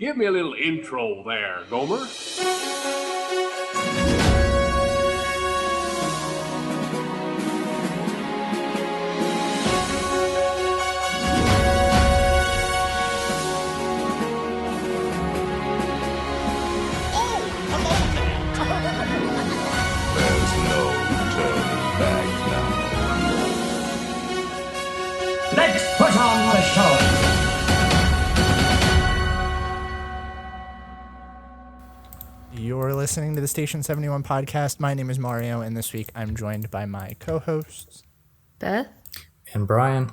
Give me a little intro there, Gomer. There's no turning back now. Let's put on the show. You're listening to the Station 71 podcast. My name is Mario, and this week I'm joined by my co-hosts, Beth and Brian.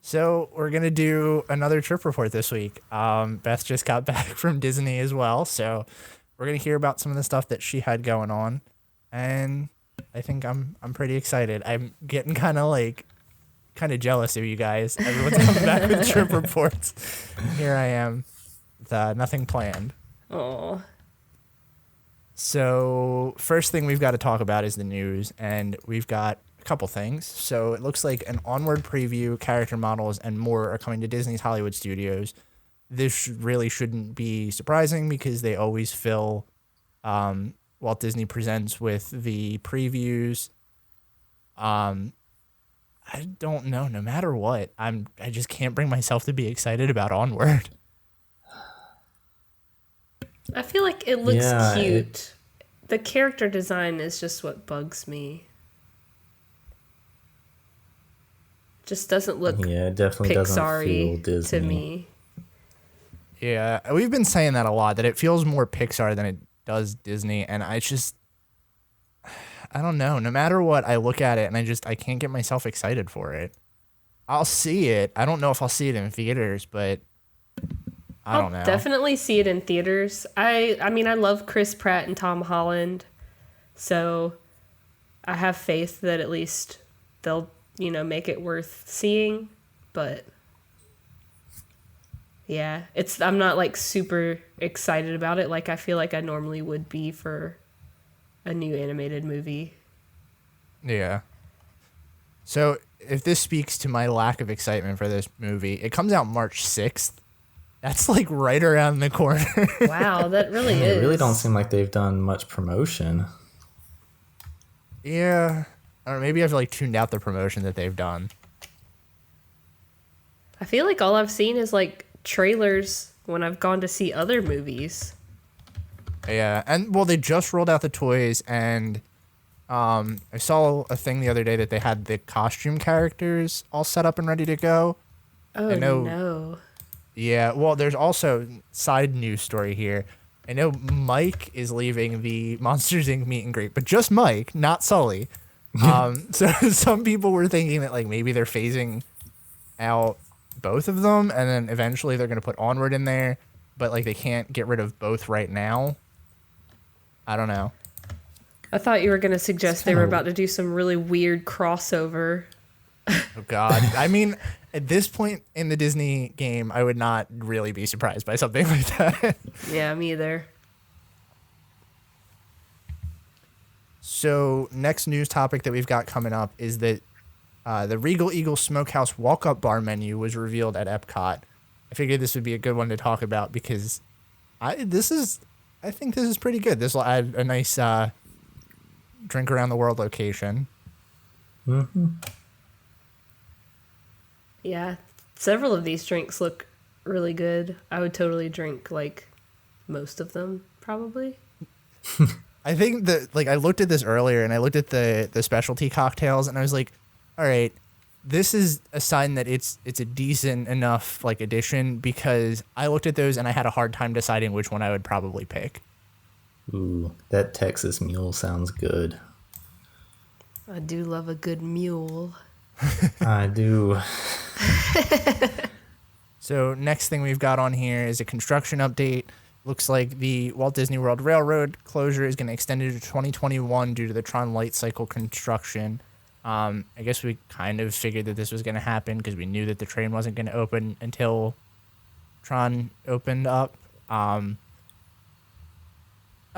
So we're going to do another trip report this week. Beth just got back from Disney as well, so we're going to hear about some of the stuff that she had going on, and I think I'm pretty excited. I'm getting kind of jealous of you guys. Everyone's coming back with trip reports. Here I am with nothing planned. Oh. So first thing we've got to talk about is the news, and we've got a couple things. So it looks like an Onward preview, character models, and more are coming to Disney's Hollywood studios. This really shouldn't be surprising because they always fill Walt Disney Presents with the previews. I don't know. No matter what, I just can't bring myself to be excited about Onward. I feel like it looks cute. The character design is just what bugs me. Just doesn't look it definitely doesn't feel Pixar-y Disney to me. Yeah, we've been saying that a lot, that it feels more Pixar than it does Disney, and I don't know. No matter what, I look at it and I can't get myself excited for it. I'll see it. I don't know if I'll see it in theaters, but I don't know. I'll definitely see it in theaters. I mean, I love Chris Pratt and Tom Holland, so I have faith that at least they'll, make it worth seeing. But yeah, I'm not super excited about it like I feel like I normally would be for a new animated movie. Yeah. So if this speaks to my lack of excitement for this movie, it comes out March 6th. That's right around the corner. Wow, that really is. It really don't seem like they've done much promotion. Yeah. I don't know, maybe I've tuned out the promotion that they've done. I feel like all I've seen is trailers when I've gone to see other movies. Yeah, and they just rolled out the toys, and I saw a thing the other day that they had the costume characters all set up and ready to go. Oh, no. Yeah, well, there's also side news story here. I know Mike is leaving the Monsters, Inc. meet and greet, but just Mike, not Sully. So some people were thinking that maybe they're phasing out both of them, and then eventually they're going to put Onward in there, but they can't get rid of both right now. I don't know. I thought you were going to suggest they were about to do some really weird crossover. Oh, God. I mean, at this point in the Disney game, I would not really be surprised by something like that. Yeah, me either. So, next news topic that we've got coming up is that the Regal Eagle Smokehouse walk-up bar menu was revealed at Epcot. I figured this would be a good one to talk about because I think this is pretty good. This will add a nice drink around the world location. Mm-hmm. Yeah, several of these drinks look really good. I would totally drink most of them, probably. I think that I looked at this earlier and I looked at the specialty cocktails and I was like, all right, this is a sign that it's a decent enough addition, because I looked at those and I had a hard time deciding which one I would probably pick. Ooh, that Texas mule sounds good. I do love a good mule. I do. So next thing we've got on here is a construction update. Looks like the Walt Disney World Railroad closure is going to extend into 2021 due to the Tron Light Cycle construction. I guess we kind of figured that this was going to happen because we knew that the train wasn't going to open until Tron opened up. I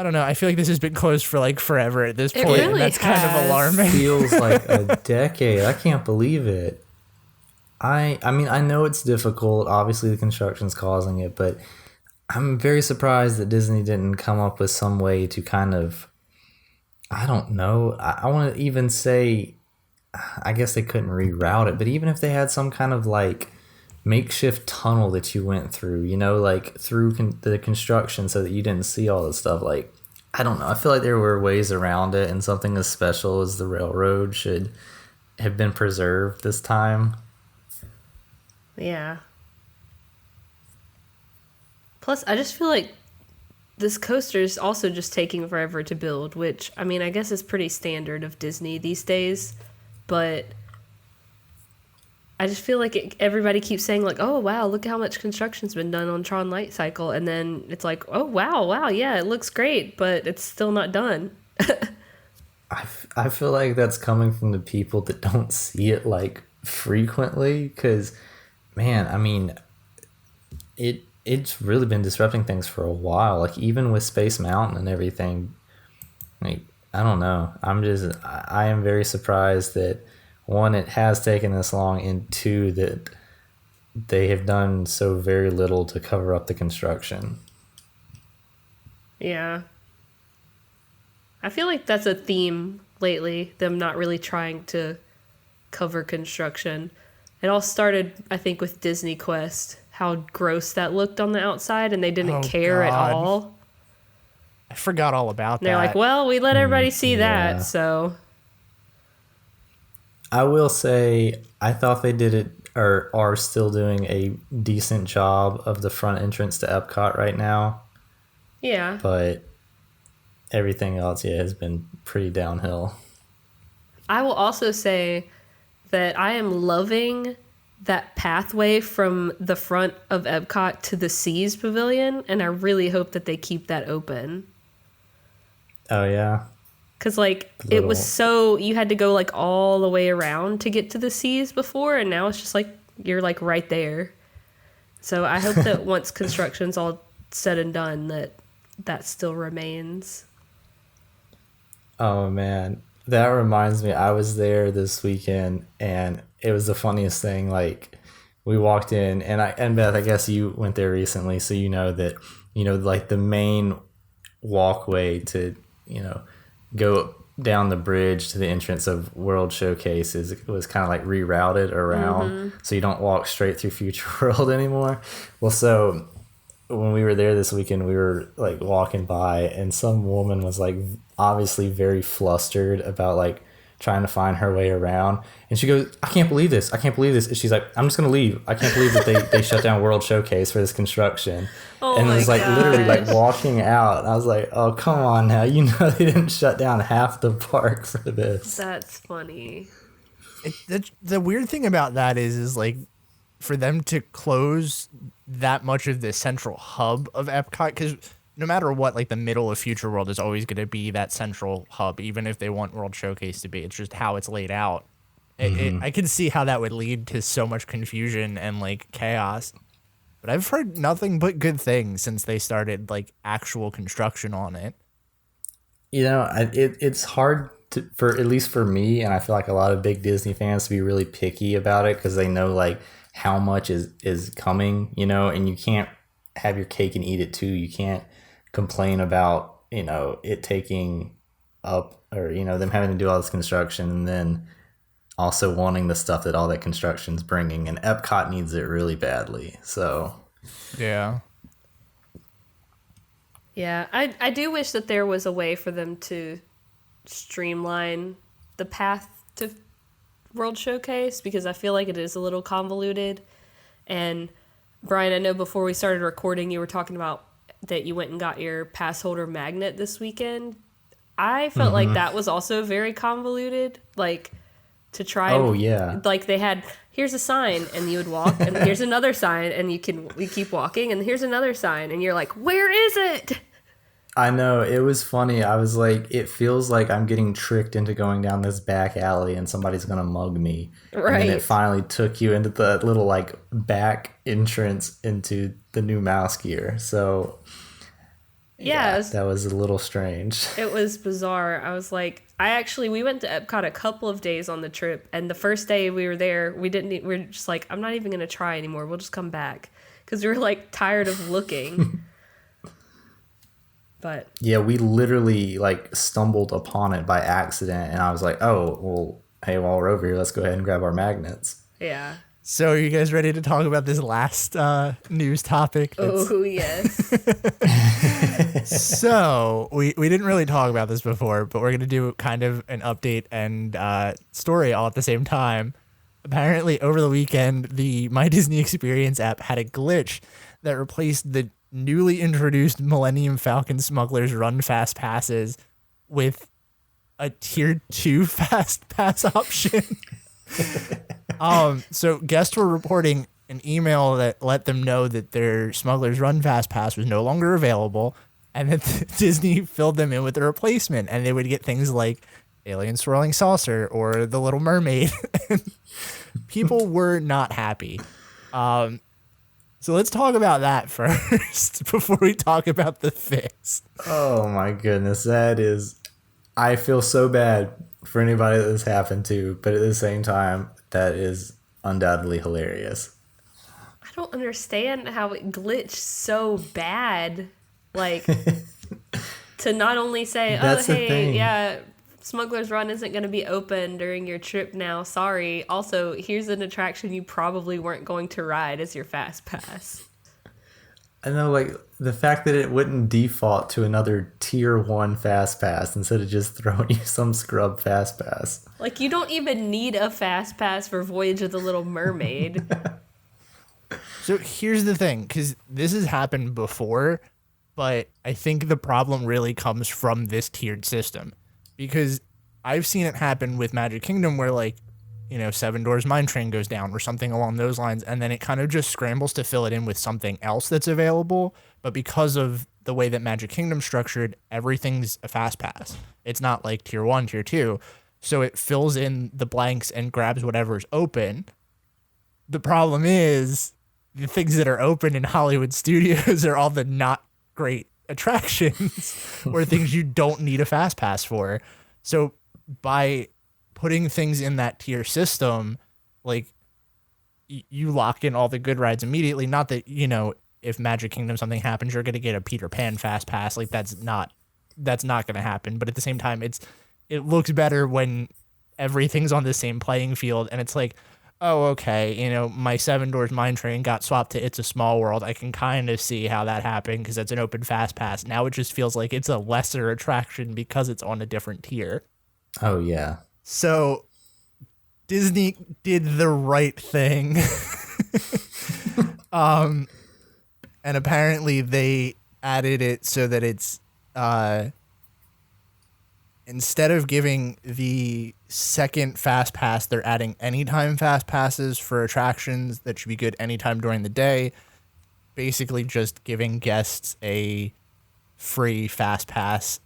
don't know. I feel like this has been closed for forever at this point, really and that's kind of alarming. Feels like a decade. I can't believe it. I mean, I know it's difficult. Obviously, the construction's causing it, but I'm very surprised that Disney didn't come up with some way to kind of, I don't know. I want to even say, I guess they couldn't reroute it, but even if they had some kind of like makeshift tunnel that you went through, like through the construction so that you didn't see all this stuff, like, I don't know. I feel like there were ways around it, and something as special as the railroad should have been preserved this time. Yeah. Plus, I just feel like this coaster is also just taking forever to build, which, I mean, I guess is pretty standard of Disney these days, but I just feel like everybody keeps saying, like, oh, wow, look how much construction's been done on Tron Light Cycle, and then it's like, oh, wow, yeah, it looks great, but it's still not done. I feel like that's coming from the people that don't see it, like, frequently, because, man, I mean, it's really been disrupting things for a while. Like, even with Space Mountain and everything, like, I don't know. I am very surprised that, one, it has taken this long, and two, that they have done so very little to cover up the construction. Yeah. I feel like that's a theme lately, them not really trying to cover construction. It all started, I think, with Disney Quest, how gross that looked on the outside, and they didn't care at all. I forgot all about that. They're like, well, we let everybody see yeah. that, so. I will say, I thought they did it, or are still doing a decent job of the front entrance to Epcot right now. Yeah. But everything else, yeah, has been pretty downhill. I will also say that I am loving that pathway from the front of Epcot to the Seas Pavilion, and I really hope that they keep that open. Oh, yeah? Because, like, it was so, you had to go, like, all the way around to get to the Seas before, and now it's just, like, you're, like, right there. So I hope that once construction's all said and done, that still remains. Oh, man. That reminds me, I was there this weekend, and it was the funniest thing. Like, we walked in, and Beth, I guess you went there recently, so you know that, like, the main walkway to, go down the bridge to the entrance of World Showcase was kind of like rerouted around, so you don't walk straight through Future World anymore. Well, so when we were there this weekend, we were like walking by, and some woman was like obviously very flustered about like trying to find her way around, and she goes, I can't believe this, and she's like, I'm just gonna leave. I can't believe that they shut down World Showcase for this construction. And it was like literally like walking out, and I was like, oh, come on now, they didn't shut down half the park for this. That's funny. The weird thing about that is like, for them to close that much of the central hub of Epcot, because no matter what, like, the middle of Future World is always going to be that central hub, even if they want World Showcase to be. It's just how it's laid out. I can see how that would lead to so much confusion and, like, chaos. But I've heard nothing but good things since they started, like, actual construction on it. It's hard for at least for me, and I feel like a lot of big Disney fans, to be really picky about it, because they know, like, how much is coming, and you can't have your cake and eat it too. You can't complain about, it taking up, or, them having to do all this construction and then also wanting the stuff that all that construction's bringing. And Epcot needs it really badly. So, yeah. Yeah, I do wish that there was a way for them to streamline the path to World Showcase, because I feel like it is a little convoluted. And Brian, I know before we started recording, you were talking about that you went and got your pass holder magnet this weekend. I felt like that was also very convoluted, like, to try. Oh, yeah. Like, they had, here's a sign, and you would walk, and here's another sign, and we keep walking, and here's another sign, and you're like, where is it? I know, it was funny. I was like, it feels like I'm getting tricked into going down this back alley and somebody's gonna mug me. Right. And then it finally took you into the little like back entrance into the new mouse gear. So yeah, that was a little strange. It was bizarre. I was like, we went to Epcot a couple of days on the trip, and the first day we were there, we were just like, I'm not even gonna try anymore. We'll just come back, because we were like tired of looking. But Yeah, we literally like stumbled upon it by accident, and I was like, "Oh, well, hey, while we're over here, let's go ahead and grab our magnets." yeah. So are you guys ready to talk about this last news topic? Oh, yes. So we didn't really talk about this before, but we're going to do kind of an update and story all at the same time. Apparently, over the weekend, the My Disney Experience app had a glitch that replaced the newly introduced Millennium Falcon Smugglers Run Fast Passes with a Tier 2 Fast Pass option. So guests were reporting an email that let them know that their Smugglers Run Fast Pass was no longer available, and that Disney filled them in with a replacement, and they would get things like Alien Swirling Saucer or The Little Mermaid. People were not happy. So let's talk about that first before we talk about the fix. Oh my goodness, that is. I feel so bad for anybody that this happened to, but at the same time, that is undoubtedly hilarious. I don't understand how it glitched so bad. Like, to not only say, That's the hey, thing. yeah, Smuggler's Run isn't going to be open during your trip now. Sorry. Also, here's an attraction you probably weren't going to ride as your Fast Pass. I know, like, the fact that it wouldn't default to another Tier 1 Fast Pass instead of just throwing you some scrub Fast Pass. Like, you don't even need a Fast Pass for Voyage of the Little Mermaid. So here's the thing, because this has happened before, but I think the problem really comes from this tiered system. Because I've seen it happen with Magic Kingdom where, like, you know, Seven Doors Mine Train goes down or something along those lines, and then it kind of just scrambles to fill it in with something else that's available. But because of the way that Magic Kingdom's structured, everything's a Fast Pass. It's not like Tier 1, Tier 2. So it fills in the blanks and grabs whatever's open. The problem is the things that are open in Hollywood Studios are all the not great attractions or things you don't need a Fast Pass for. So by putting things in that tier system, like, you lock in all the good rides immediately. Not that, you know, if Magic Kingdom something happens, you're going to get a Peter Pan Fast Pass. Like, that's not going to happen. But at the same time, it looks better when everything's on the same playing field, and it's like, oh, okay, you know, my Seven Doors Mine Train got swapped to It's a Small World. I can kind of see how that happened because it's an open Fast Pass. Now it just feels like it's a lesser attraction because it's on a different tier. Oh, yeah. So Disney did the right thing. And apparently they added it so that it's instead of giving the second Fast Pass, they're adding anytime Fast Passes for attractions that should be good anytime during the day. Basically just giving guests a free Fast Pass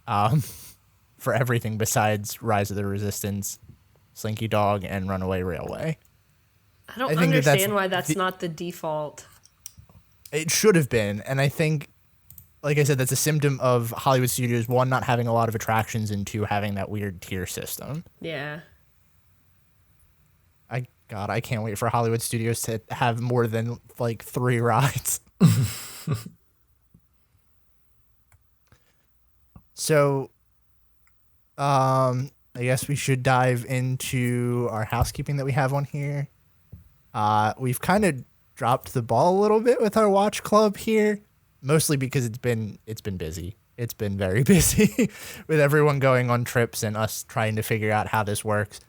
for everything besides Rise of the Resistance, Slinky Dog, and Runaway Railway. I don't I think understand why that's not the default. It should have been, and I think, like I said, that's a symptom of Hollywood Studios, one, not having a lot of attractions, and two, having that weird tier system. Yeah. I can't wait for Hollywood Studios to have more than, like, 3 rides. So, I guess we should dive into our housekeeping that we have on here. We've kind of dropped the ball a little bit with our watch club here, mostly because it's been busy. It's been very busy with everyone going on trips and us trying to figure out how this works.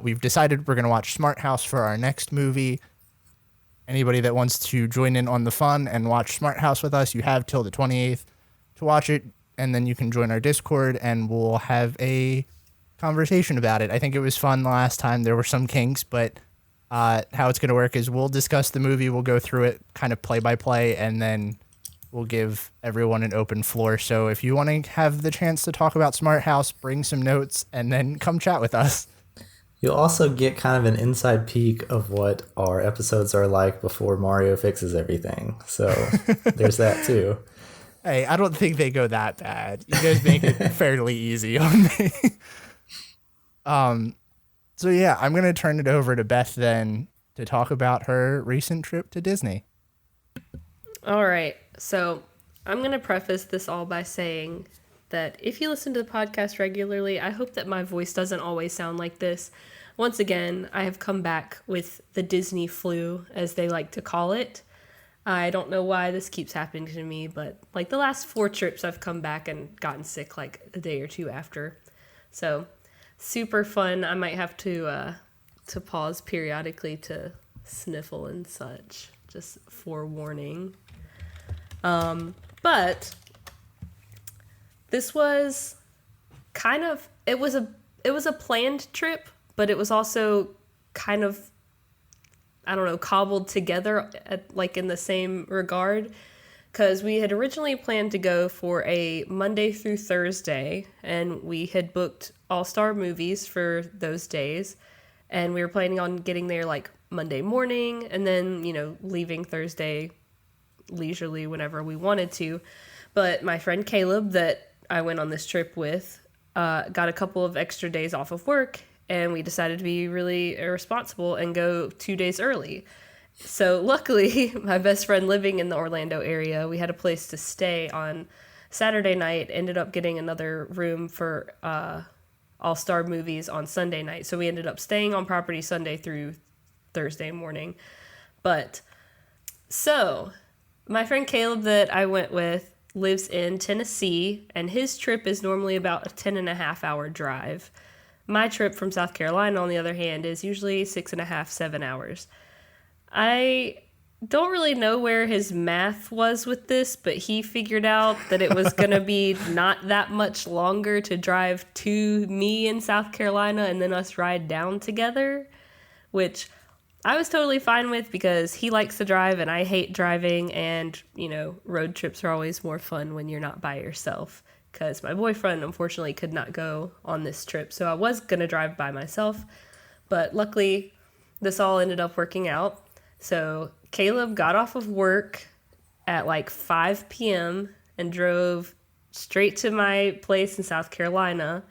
We've decided we're going to watch Smart House for our next movie. Anybody that wants to join in on the fun and watch Smart House with us, you have till the 28th to watch it, and then you can join our Discord and we'll have a conversation about it. I think it was fun the last time. There were some kinks, but how it's going to work is we'll discuss the movie, we'll go through it kind of play by play, and then we'll give everyone an open floor. So if you want to have the chance to talk about Smart House, bring some notes and then come chat with us. You'll also get kind of an inside peek of what our episodes are like before Mario fixes everything. So there's that too. Hey, I don't think they go that bad. You guys make it fairly easy on me. So yeah, I'm going to turn it over to Beth then to talk about her recent trip to Disney. All right. So I'm going to preface this all by saying that if you listen to the podcast regularly, I hope that my voice doesn't always sound like this. Once again, I have come back with the Disney flu, as they like to call it. I don't know why this keeps happening to me, but like the last 4 trips I've come back and gotten sick like a day or 2 after. So super fun. I might have to pause periodically to sniffle and such, just forewarning. But this was kind of, it was a planned trip, but it was also kind of, I don't know, cobbled together like in the same regard, because we had originally planned to go for a Monday through Thursday, and we had booked All-Star Movies for those days, and we were planning on getting there like Monday morning and then, you know, leaving Thursday leisurely whenever we wanted to. But my friend Caleb that I went on this trip with got a couple of extra days off of work, and we decided to be really irresponsible and go 2 days early. So luckily, my best friend living in the Orlando area, we had a place to stay on Saturday night, ended up getting another room for All-Star Movies on Sunday night. So we ended up staying on property Sunday through Thursday morning. But so my friend Caleb that I went with lives in Tennessee, and his trip is normally about a 10.5-hour drive. My trip from South Carolina, on the other hand, is usually 6.5, 7 hours. I don't really know where his math was with this, but he figured out that it was going to be not that much longer to drive to me in South Carolina and then us ride down together, which I was totally fine with because he likes to drive and I hate driving, and, you know, road trips are always more fun when you're not by yourself. Because my boyfriend, unfortunately, could not go on this trip. So I was going to drive by myself. But luckily, this all ended up working out. So Caleb got off of work at like 5 p.m. and drove straight to my place in South Carolina.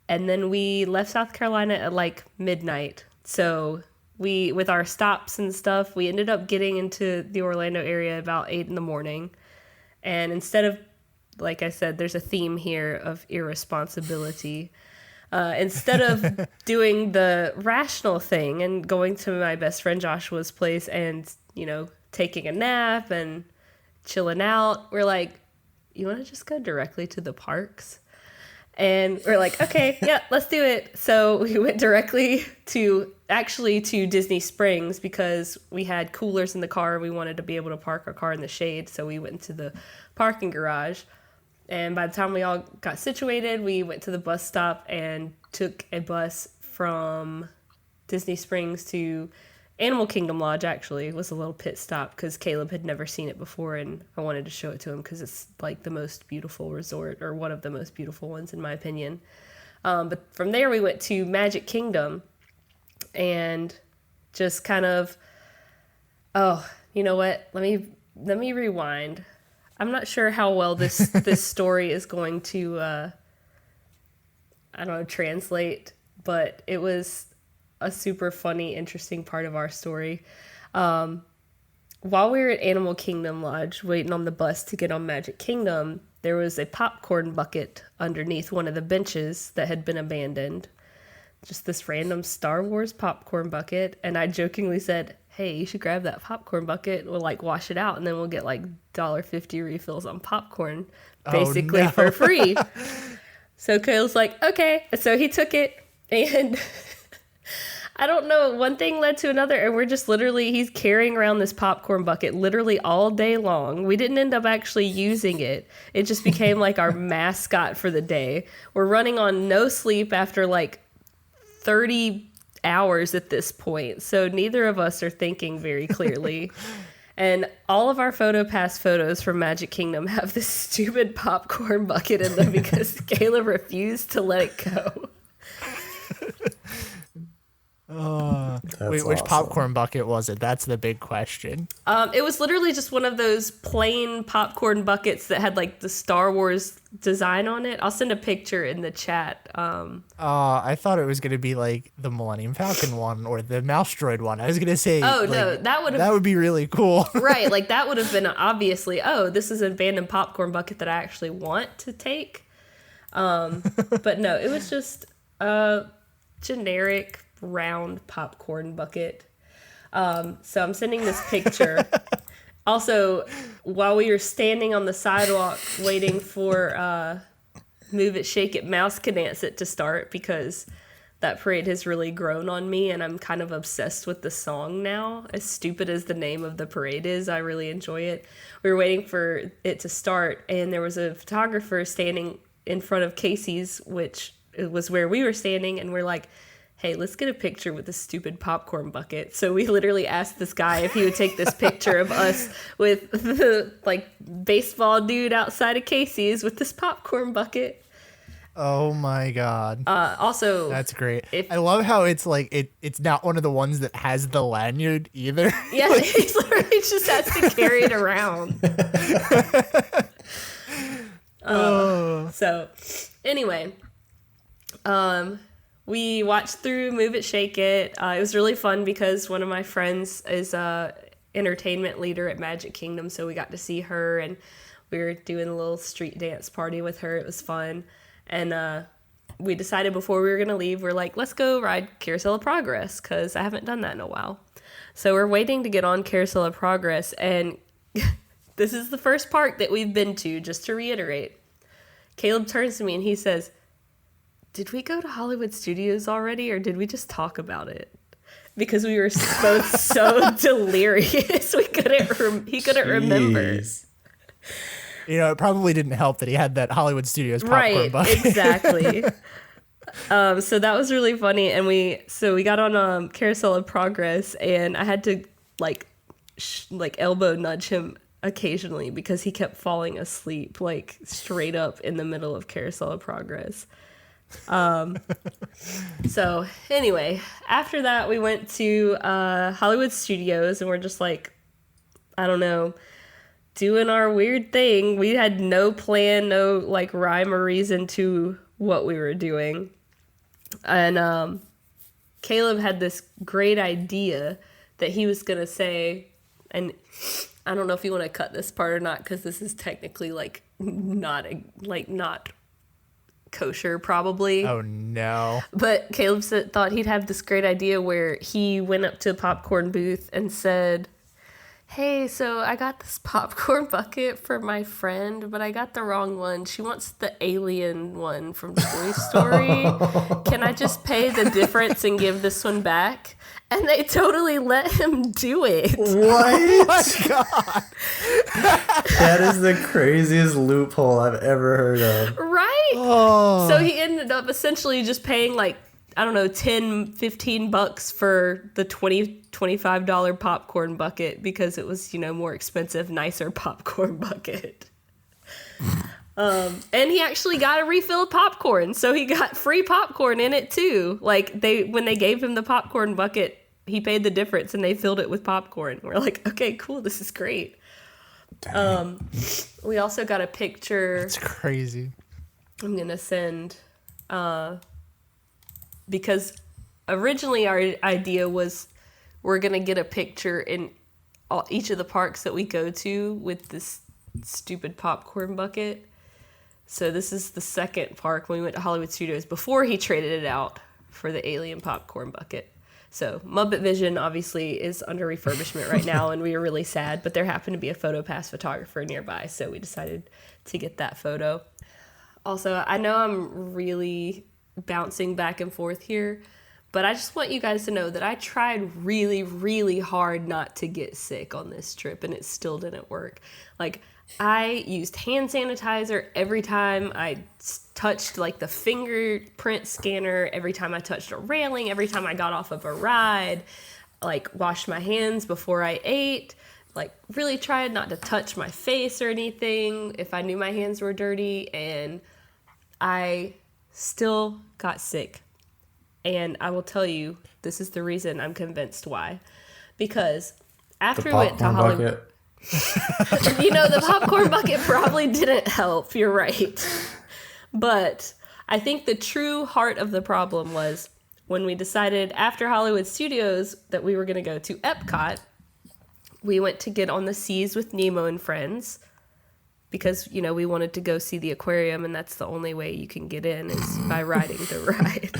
And then we left South Carolina at like midnight. So we, with our stops and stuff, we ended up getting into the Orlando area about 8 in the morning. And instead of, like I said, there's a theme here of irresponsibility. Instead of doing the rational thing and going to my best friend Joshua's place and, you know, taking a nap and chilling out, we're like, you want to just go directly to the parks? And we're like, okay, yeah, let's do it. So we went directly to Disney Springs because we had coolers in the car. We wanted to be able to park our car in the shade. So we went to the parking garage. And by the time we all got situated, we went to the bus stop and took a bus from Disney Springs to Animal Kingdom Lodge. Actually, it was a little pit stop because Caleb had never seen it before, and I wanted to show it to him because it's like the most beautiful resort, or one of the most beautiful ones in my opinion. But from there, we went to Magic Kingdom and just kind of, oh, you know what? Let me rewind. I'm not sure how well this story is going to, I don't know, translate, but it was a super funny, interesting part of our story. While we were at Animal Kingdom Lodge waiting on the bus to get on Magic Kingdom, there was a popcorn bucket underneath one of the benches that had been abandoned. Just this random Star Wars popcorn bucket, and I jokingly said, hey, you should grab that popcorn bucket. We'll like wash it out, and then we'll get like $1.50 refills on popcorn, basically for free. So Kale's like, okay. So he took it, and I don't know, one thing led to another, and we're just literally, he's carrying around this popcorn bucket literally all day long. We didn't end up actually using it. It just became like our mascot for the day. We're running on no sleep after like 30 hours at this point, so neither of us are thinking very clearly. And all of our PhotoPass photos from Magic Kingdom have this stupid popcorn bucket in them because Caleb refused to let it go. Wait, which awesome. popcorn bucket was it? That's the big question. It was literally just one of those plain popcorn buckets that had like the Star Wars design on it. I'll send a picture in the chat. I thought it was gonna be like the Millennium Falcon one or the Mouse Droid one. I was gonna say, Oh, like, no, that would be really cool. right, like that would have been obviously, oh, this is an abandoned popcorn bucket that I actually want to take. But no, it was just a generic round popcorn bucket. So I'm sending this picture. Also, while we were standing on the sidewalk waiting for Move It, Shake It, Mouse Can Dance It to start, because that parade has really grown on me and I'm kind of obsessed with the song now. As stupid as the name of the parade is, I really enjoy it. We were waiting for it to start and there was a photographer standing in front of Casey's, which was where we were standing, and we're like, hey, let's get a picture with this stupid popcorn bucket. So we literally asked this guy if he would take this picture of us with the like baseball dude outside of Casey's with this popcorn bucket. Oh my god. Also, That's great. I love how it's like it's not one of the ones that has the lanyard either. yeah, he literally just has to carry it around. So anyway, we watched through Move It, Shake It. It was really fun because one of my friends is a entertainment leader at Magic Kingdom, so we got to see her, and we were doing a little street dance party with her. It was fun, and we decided before we were gonna leave, we're like, let's go ride Carousel of Progress, because I haven't done that in a while. So we're waiting to get on Carousel of Progress, and this is the first park that we've been to, just to reiterate. Caleb turns to me and he says, did we go to Hollywood Studios already, or did we just talk about it? Because we were both so delirious, he couldn't remember. Jeez. You know, it probably didn't help that he had that Hollywood Studios popcorn bucket. Exactly. So that was really funny, and we got on Carousel of Progress, and I had to like elbow nudge him occasionally because he kept falling asleep like straight up in the middle of Carousel of Progress. So anyway, after that we went to Hollywood Studios, and we're just like, I don't know, doing our weird thing. We had no plan, no like rhyme or reason to what we were doing. And Caleb had this great idea that he was gonna say, and I don't know if you want to cut this part or not, because this is technically like not kosher probably. Oh no. But Caleb thought he'd have this great idea where he went up to a popcorn booth and said, hey, so I got this popcorn bucket for my friend, but I got the wrong one. She wants the alien one from Toy Story. Can I just pay the difference and give this one back? And they totally let him do it. What? Oh my god. That is the craziest loophole I've ever heard of. Right? Oh. So he ended up essentially just paying like, I don't know, $10-15 for the $25 popcorn bucket because it was, more expensive, nicer popcorn bucket. And he actually got a refill of popcorn, so he got free popcorn in it too. Like when they gave him the popcorn bucket, he paid the difference and they filled it with popcorn. We're like, okay, cool, this is great. We also got a picture. It's crazy. I'm gonna send. Because originally our idea was we're going to get a picture in each of the parks that we go to with this stupid popcorn bucket. So this is the second park when we went to Hollywood Studios before he traded it out for the alien popcorn bucket. So Muppet Vision obviously is under refurbishment right now, and we were really sad, but there happened to be a PhotoPass photographer nearby, so we decided to get that photo. Also, I know I'm really bouncing back and forth here, but I just want you guys to know that I tried really, really hard not to get sick on this trip, and it still didn't work. Like, I used hand sanitizer every time I touched like the fingerprint scanner, every time I touched a railing, every time I got off of a ride, like washed my hands before I ate, like really tried not to touch my face or anything if I knew my hands were dirty, and I still got sick. And I will tell you, this is the reason I'm convinced why. Because after The we went to popcorn Hollywood, bucket. the popcorn bucket probably didn't help. You're right. But I think the true heart of the problem was when we decided after Hollywood Studios that we were going to go to Epcot. We went to get on the seas with Nemo and friends because, we wanted to go see the aquarium, and that's the only way you can get in is by riding the ride.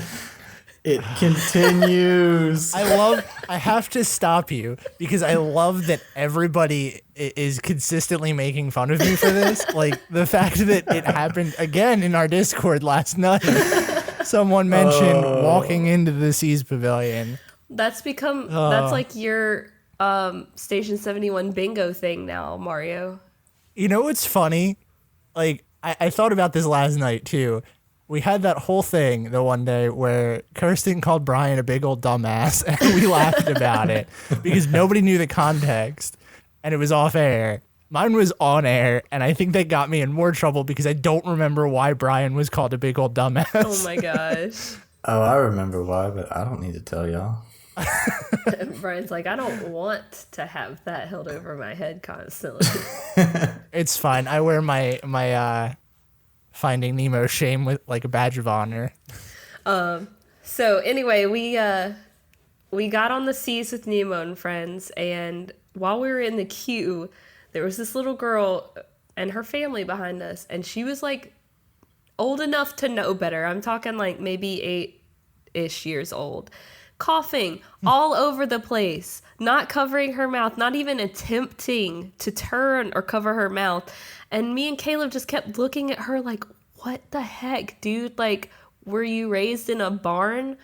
It continues. I have to stop you because I love that everybody is consistently making fun of me for this. Like the fact that it happened again in our Discord last night. Someone mentioned walking into the Seas Pavilion. That's like your Station 71 bingo thing now, Mario. You know what's funny? Like, I thought about this last night too. We had that whole thing the one day where Kirsten called Brian a big old dumbass, and we laughed about it because nobody knew the context, and it was off air. Mine was on air, and I think that got me in more trouble because I don't remember why Brian was called a big old dumbass. Oh my gosh. Oh, I remember why, but I don't need to tell y'all. And Brian's like, I don't want to have that held over my head constantly. It's fine. I wear my Finding Nemo shame with like a badge of honor. So anyway, we got on the seas with Nemo and friends, and while we were in the queue, there was this little girl and her family behind us, and she was like old enough to know better. I'm talking like maybe 8-ish years old. Coughing all over the place, not covering her mouth, not even attempting to turn or cover her mouth. And me and Caleb just kept looking at her like, what the heck, dude? Like, were you raised in a barn?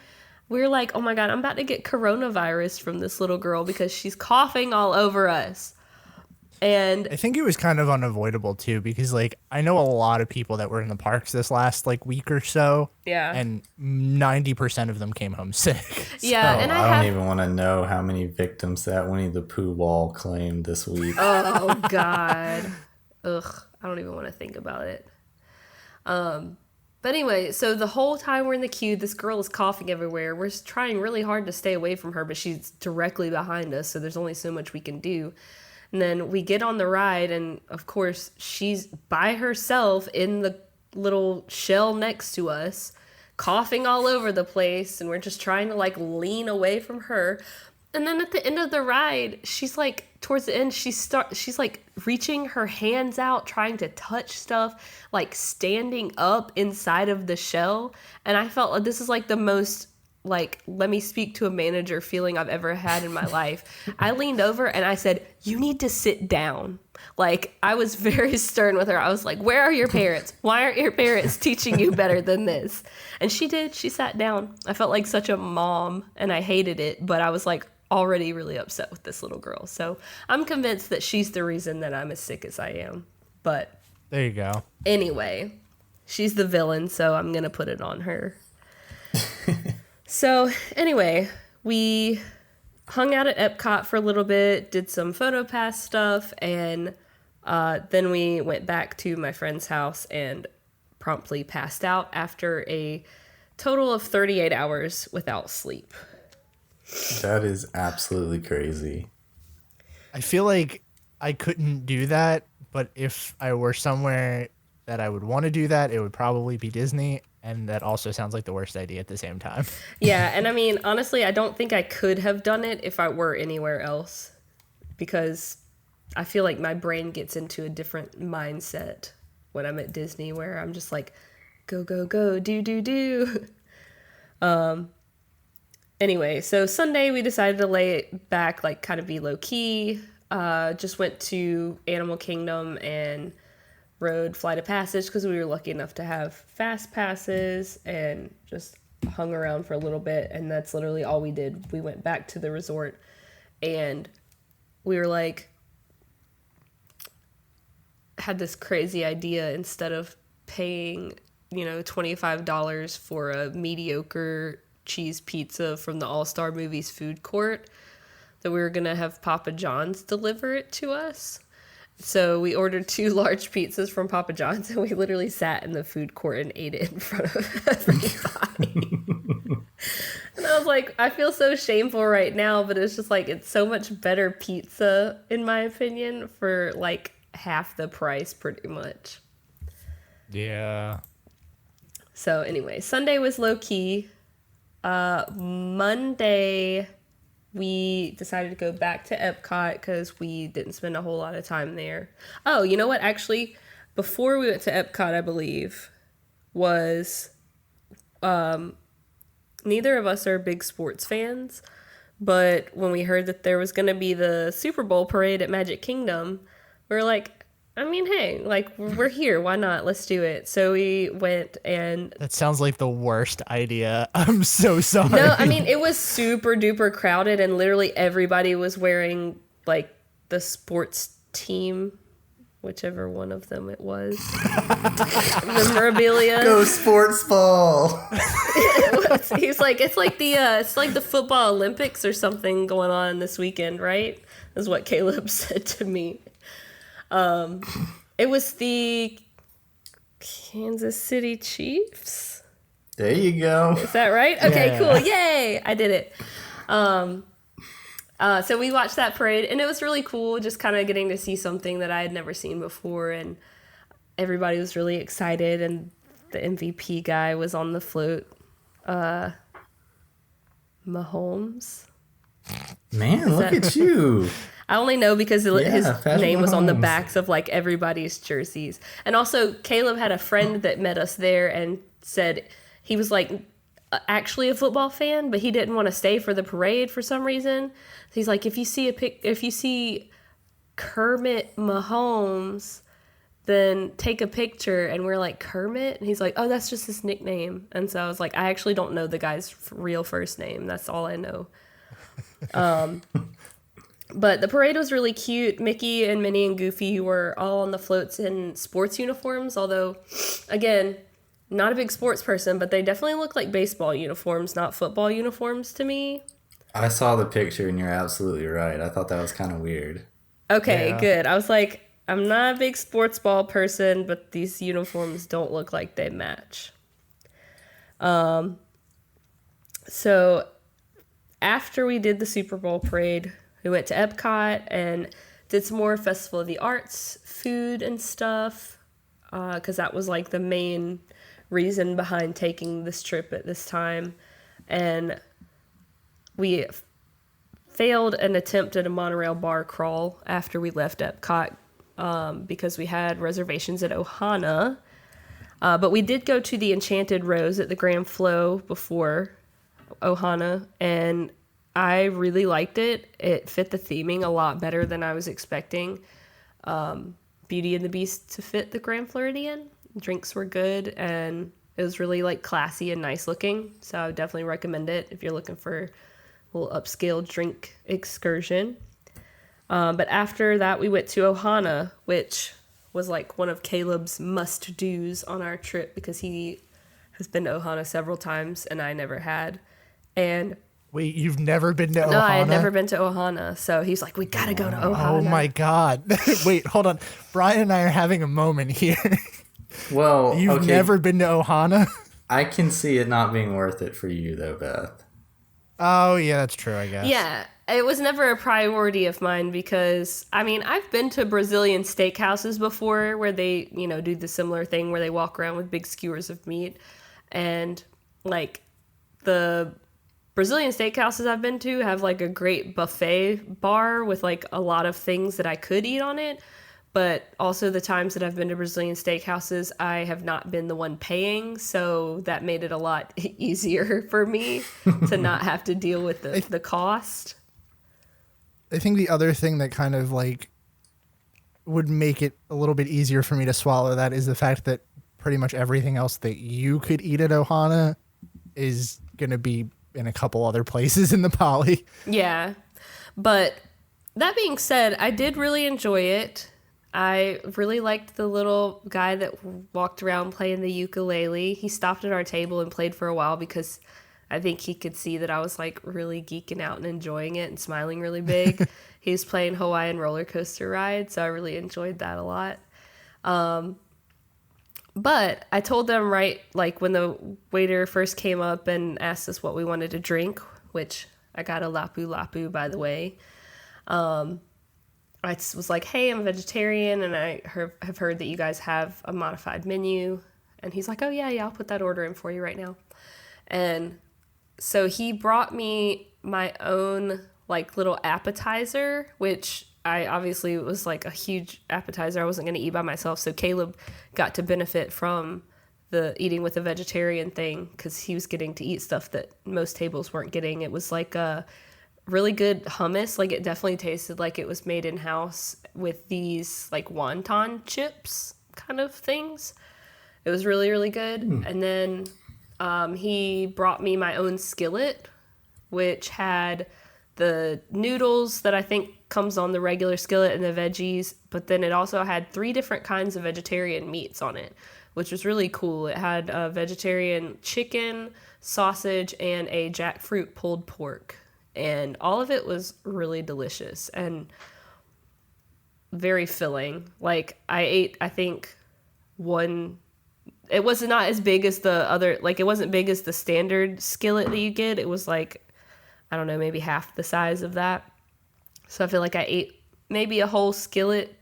We're like, oh my God, I'm about to get coronavirus from this little girl because she's coughing all over us. And I think it was kind of unavoidable too because like I know a lot of people that were in the parks this last like week or so. Yeah. And 90% of them came home sick. yeah, Oh, and I don't even want to know how many victims that Winnie the Pooh wall claimed this week. Oh God. Ugh, I don't even want to think about it. But anyway, so the whole time we're in the queue, this girl is coughing everywhere. We're trying really hard to stay away from her, but she's directly behind us, so there's only so much we can do. And then we get on the ride, and of course, she's by herself in the little shell next to us, coughing all over the place, and we're just trying to like lean away from her. And then at the end of the ride, she's like, towards the end, she's like reaching her hands out, trying to touch stuff, like standing up inside of the shell. And I felt like this is like the most like, let me speak to a manager feeling I've ever had in my life. I leaned over and I said, you need to sit down. Like, I was very stern with her. I was like, where are your parents? Why aren't your parents teaching you better than this? And she did. She sat down. I felt like such a mom and I hated it, but I was like already really upset with this little girl. So I'm convinced that she's the reason that I'm as sick as I am. But There you go. anyway, she's the villain, so I'm going to put it on her. So anyway, we hung out at Epcot for a little bit, did some PhotoPass stuff, and then we went back to my friend's house and promptly passed out after a total of 38 hours without sleep. That is absolutely crazy. I feel like I couldn't do that, but if I were somewhere that I would want to do that, it would probably be Disney, and that also sounds like the worst idea at the same time. Yeah, and I mean, honestly, I don't think I could have done it if I were anywhere else, because I feel like my brain gets into a different mindset when I'm at Disney, where I'm just like, go, go, go, do, do, do. Anyway, so Sunday we decided to lay it back, like kind of be low key. Just went to Animal Kingdom and rode Flight of Passage because we were lucky enough to have fast passes, and just hung around for a little bit. And that's literally all we did. We went back to the resort and we were like, had this crazy idea, instead of paying, $25 for a mediocre cheese pizza from the All-Star Movies food court, that we were going to have Papa John's deliver it to us. So we ordered 2 large pizzas from Papa John's, and we literally sat in the food court and ate it in front of everybody. And I was like, I feel so shameful right now, but it's just like, it's so much better pizza, in my opinion, for like half the price, pretty much. Yeah. So anyway, Sunday was low key. Monday, we decided to go back to Epcot because we didn't spend a whole lot of time there. Oh, you know what? Actually, before we went to Epcot, I believe, was neither of us are big sports fans, but when we heard that there was going to be the Super Bowl parade at Magic Kingdom, we were like, I mean, hey, like, we're here. Why not? Let's do it. So we went, and That sounds like the worst idea. I'm so sorry. no, I mean, it was super duper crowded, and literally everybody was wearing like the sports team, whichever one of them it was, memorabilia. Go sports ball. He's like, it's like the football Olympics or something going on this weekend, right? Is what Caleb said to me. It was the Kansas City Chiefs. There you go. Is that right? Okay, Yeah. cool. Yay! I did it. So we watched that parade, and it was really cool, just kind of getting to see something that I had never seen before, and everybody was really excited, and the MVP guy was on the float. Mahomes. Man, look at you. I only know because his Patrick name was on the Mahomes. backs of like everybody's jerseys. And also Caleb had a friend that met us there and said he was like actually a football fan, but he didn't want to stay for the parade for some reason. He's like, if you see Kermit Mahomes, then take a picture. And we're like, Kermit? And he's like, oh, that's just his nickname. And so I was like, I actually don't know the guy's real first name. That's all I know. But the parade was really cute. Mickey and Minnie and Goofy were all on the floats in sports uniforms, although, again, not a big sports person, but they definitely look like baseball uniforms, not football uniforms to me. I saw the picture and you're absolutely right. I thought that was kind of weird. Okay, Yeah. good. I was like, I'm not a big sports ball person, but these uniforms don't look like they match. So after we did the Super Bowl parade, we went to Epcot and did some more Festival of the Arts food and stuff, because that was like the main reason behind taking this trip at this time. And we failed an attempt at a monorail bar crawl after we left Epcot because we had reservations at Ohana. But we did go to the Enchanted Rose at the Grand Flow before Ohana, and I really liked it. It fit the theming a lot better than I was expecting. Beauty and the Beast to fit the Grand Floridian. Drinks were good, and it was really like classy and nice looking. So I would definitely recommend it if you're looking for a little upscale drink excursion. But after that, we went to Ohana, which was like one of Caleb's must-dos on our trip because he has been to Ohana several times and I never had. And Wait, you've never been to Ohana? no, I had never been to Ohana. So he's like, we gotta go to Ohana. Oh my God. Wait, hold on. Brian and I are having a moment here. Well, You've okay, never been to Ohana? I can see it not being worth it for you though, Beth. Oh, yeah, that's true, I guess. Yeah, it was never a priority of mine because, I mean, I've been to Brazilian steakhouses before where they, you know, do the similar thing where they walk around with big skewers of meat. And, like, the Brazilian steakhouses I've been to have, like, a great buffet bar with, like, a lot of things that I could eat on it. But also the times that I've been to Brazilian steakhouses, I have not been the one paying, so that made it a lot easier for me to not have to deal with the cost. I think the other thing that kind of like would make it a little bit easier for me to swallow that is the fact that pretty much everything else that you could eat at Ohana is going to be in a couple other places in the Poly. Yeah. But that being said, I did really enjoy it. I really liked the little guy that walked around playing the ukulele. He stopped at our table and played for a while because I think he could see that I was like really geeking out and enjoying it and smiling really big. He was playing Hawaiian roller coaster ride, so I really enjoyed that a lot. But I told them right, like when the waiter first came up and asked us what we wanted to drink, which I got a lapu lapu, by the way. I was like, hey, I'm a vegetarian, and I have heard that you guys have a modified menu. And he's like, oh, yeah, I'll put that order in for you right now. And so he brought me my own, like, little appetizer, which I obviously was, like, a huge appetizer I wasn't going to eat by myself. So Caleb got to benefit from the eating with a vegetarian thing because he was getting to eat stuff that most tables weren't getting. It was, like, a really good hummus. Like, it definitely tasted like it was made in-house with these, like, wonton chips kind of things. It was really, really good. And then he brought me my own skillet, which had the noodles that I think comes on the regular skillet and the veggies, but then it also had 3 different kinds of vegetarian meats on it, which was really cool. It had a vegetarian chicken, sausage, and a jackfruit pulled pork. And all of it was really delicious and very filling. Like, I ate, I think, one... It was not as big as the other, like, it wasn't big as the standard skillet that you get. It was like, I don't know, maybe half the size of that. So I feel like I ate maybe a whole skillet,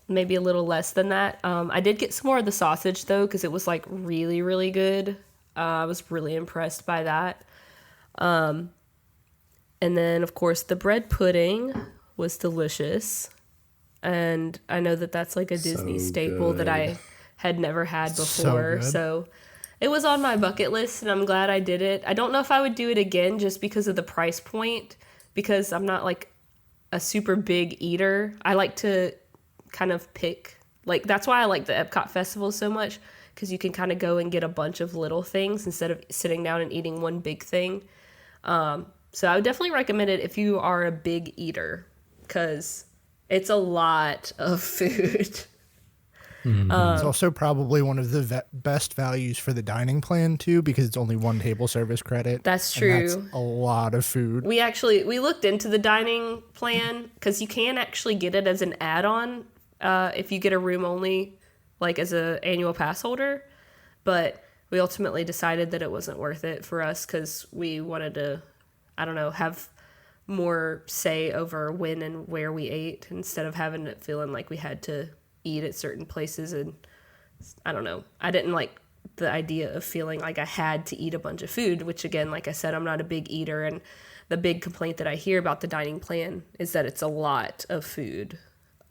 maybe a little less than that. I did get some more of the sausage, though, because it was, like, really, really good. I was really impressed by that. And then, of course, the bread pudding was delicious. And I know that that's, like, a Disney staple that I had never had before. So it was on my bucket list, and I'm glad I did it. I don't know if I would do it again just because of the price point, because I'm not, like, a super big eater. I like to kind of pick, like, that's why I like the Epcot Festival so much, because you can kind of go and get a bunch of little things instead of sitting down and eating one big thing. So I would definitely recommend it if you are a big eater, because it's a lot of food. It's also probably one of the best values for the dining plan, too, because it's only 1 table service credit. That's true. And that's a lot of food. We looked into the dining plan because you can actually get it as an add-on if you get a room only, like as an annual pass holder. But we ultimately decided that it wasn't worth it for us because we wanted to, I don't know, have more say over when and where we ate instead of having it feeling like we had to eat at certain places. And I don't know, I didn't like the idea of feeling like I had to eat a bunch of food, which again, like I said, I'm not a big eater, and the big complaint that I hear about the dining plan is that it's a lot of food.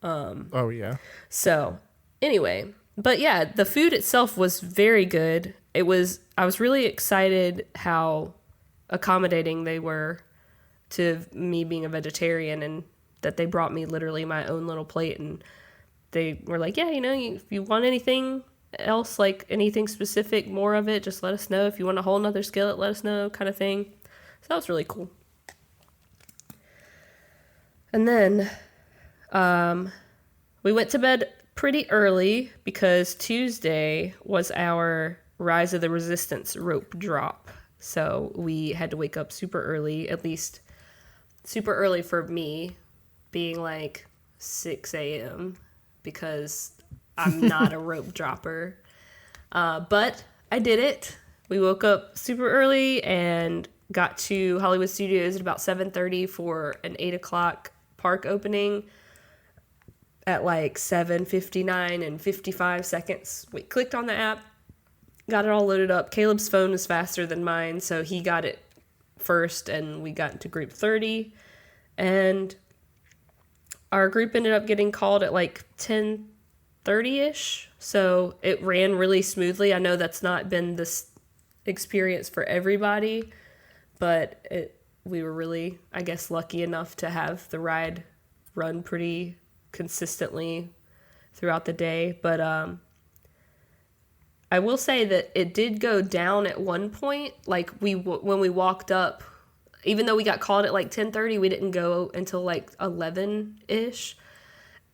Oh yeah. So anyway, but yeah, the food itself was very good. I was really excited how accommodating they were to me being a vegetarian, and that they brought me literally my own little plate, and they were like, yeah, if you want anything else, like anything specific, more of it, just let us know. If you want a whole nother skillet, let us know, kind of thing. So that was really cool. And then we went to bed pretty early because Tuesday was our Rise of the Resistance rope drop. So we had to wake up super early, at least super early for me, being like 6 a.m., because I'm not a rope dropper. But I did it. We woke up super early and got to Hollywood Studios at about 7:30 for an 8 o'clock park opening at like 7:59 and 55 seconds. We clicked on the app, got it all loaded up. Caleb's phone was faster than mine, so he got it first, and we got into group 30. And our group ended up getting called at like 10:30-ish, so it ran really smoothly. I know that's not been this experience for everybody, but we were really, I guess, lucky enough to have the ride run pretty consistently throughout the day. But I will say that it did go down at one point. Like when we walked up, even though we got called at like 10:30, we didn't go until like 11-ish.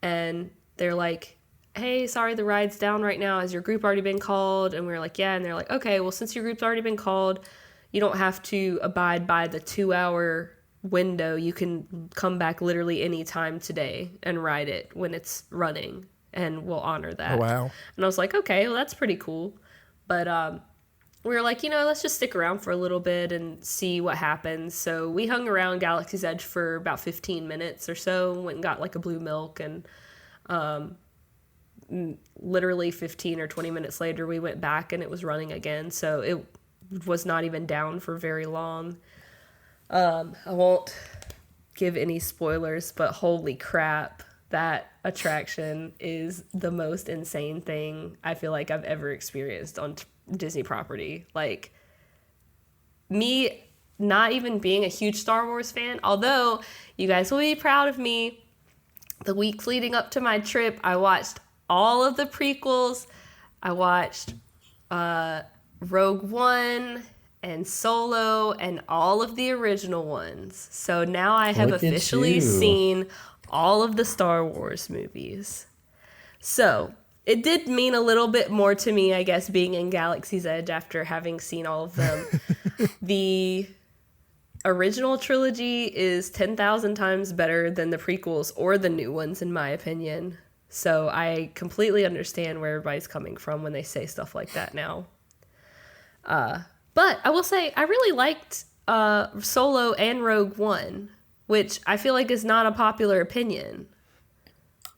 And they're like, hey, sorry, the ride's down right now. Has your group already been called? And we were like, yeah. And they're like, okay, well, since your group's already been called, you don't have to abide by the 2-hour window. You can come back literally any time today and ride it when it's running, and we'll honor that. Oh, wow. And I was like, okay, well, that's pretty cool. But we were like, let's just stick around for a little bit and see what happens. So we hung around Galaxy's Edge for about 15 minutes or so, went and got like a blue milk, and literally 15 or 20 minutes later, we went back and it was running again. So it was not even down for very long. I won't give any spoilers, but holy crap, that attraction is the most insane thing I feel like I've ever experienced on Disney property. Like, me not even being a huge Star Wars fan, although you guys will be proud of me, the weeks leading up to my trip, I watched all of the prequels. I watched Rogue One and Solo and all of the original ones. So now I have officially seen all of the Star Wars movies. So it did mean a little bit more to me, I guess, being in Galaxy's Edge after having seen all of them. The original trilogy is 10,000 times better than the prequels or the new ones, in my opinion. So I completely understand where everybody's coming from when they say stuff like that now. But I will say I really liked Solo and Rogue One, which I feel like is not a popular opinion.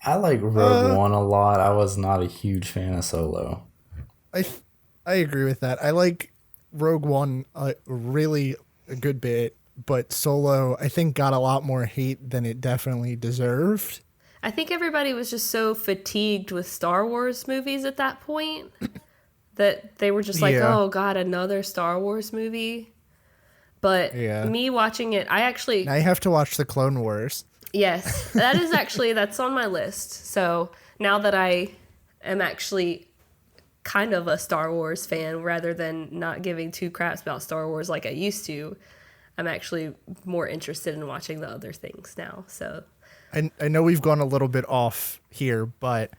I like Rogue One a lot. I was not a huge fan of Solo. I agree with that. I like Rogue One really a good bit, but Solo I think got a lot more hate than it definitely deserved. I think everybody was just so fatigued with Star Wars movies at that point that they were just like, oh God, another Star Wars movie. But me watching it, I have to watch the Clone Wars. Yes, that is actually, that's on my list. So now that I am actually kind of a Star Wars fan rather than not giving two craps about Star Wars like I used to, I'm actually more interested in watching the other things now. So I know we've gone a little bit off here, but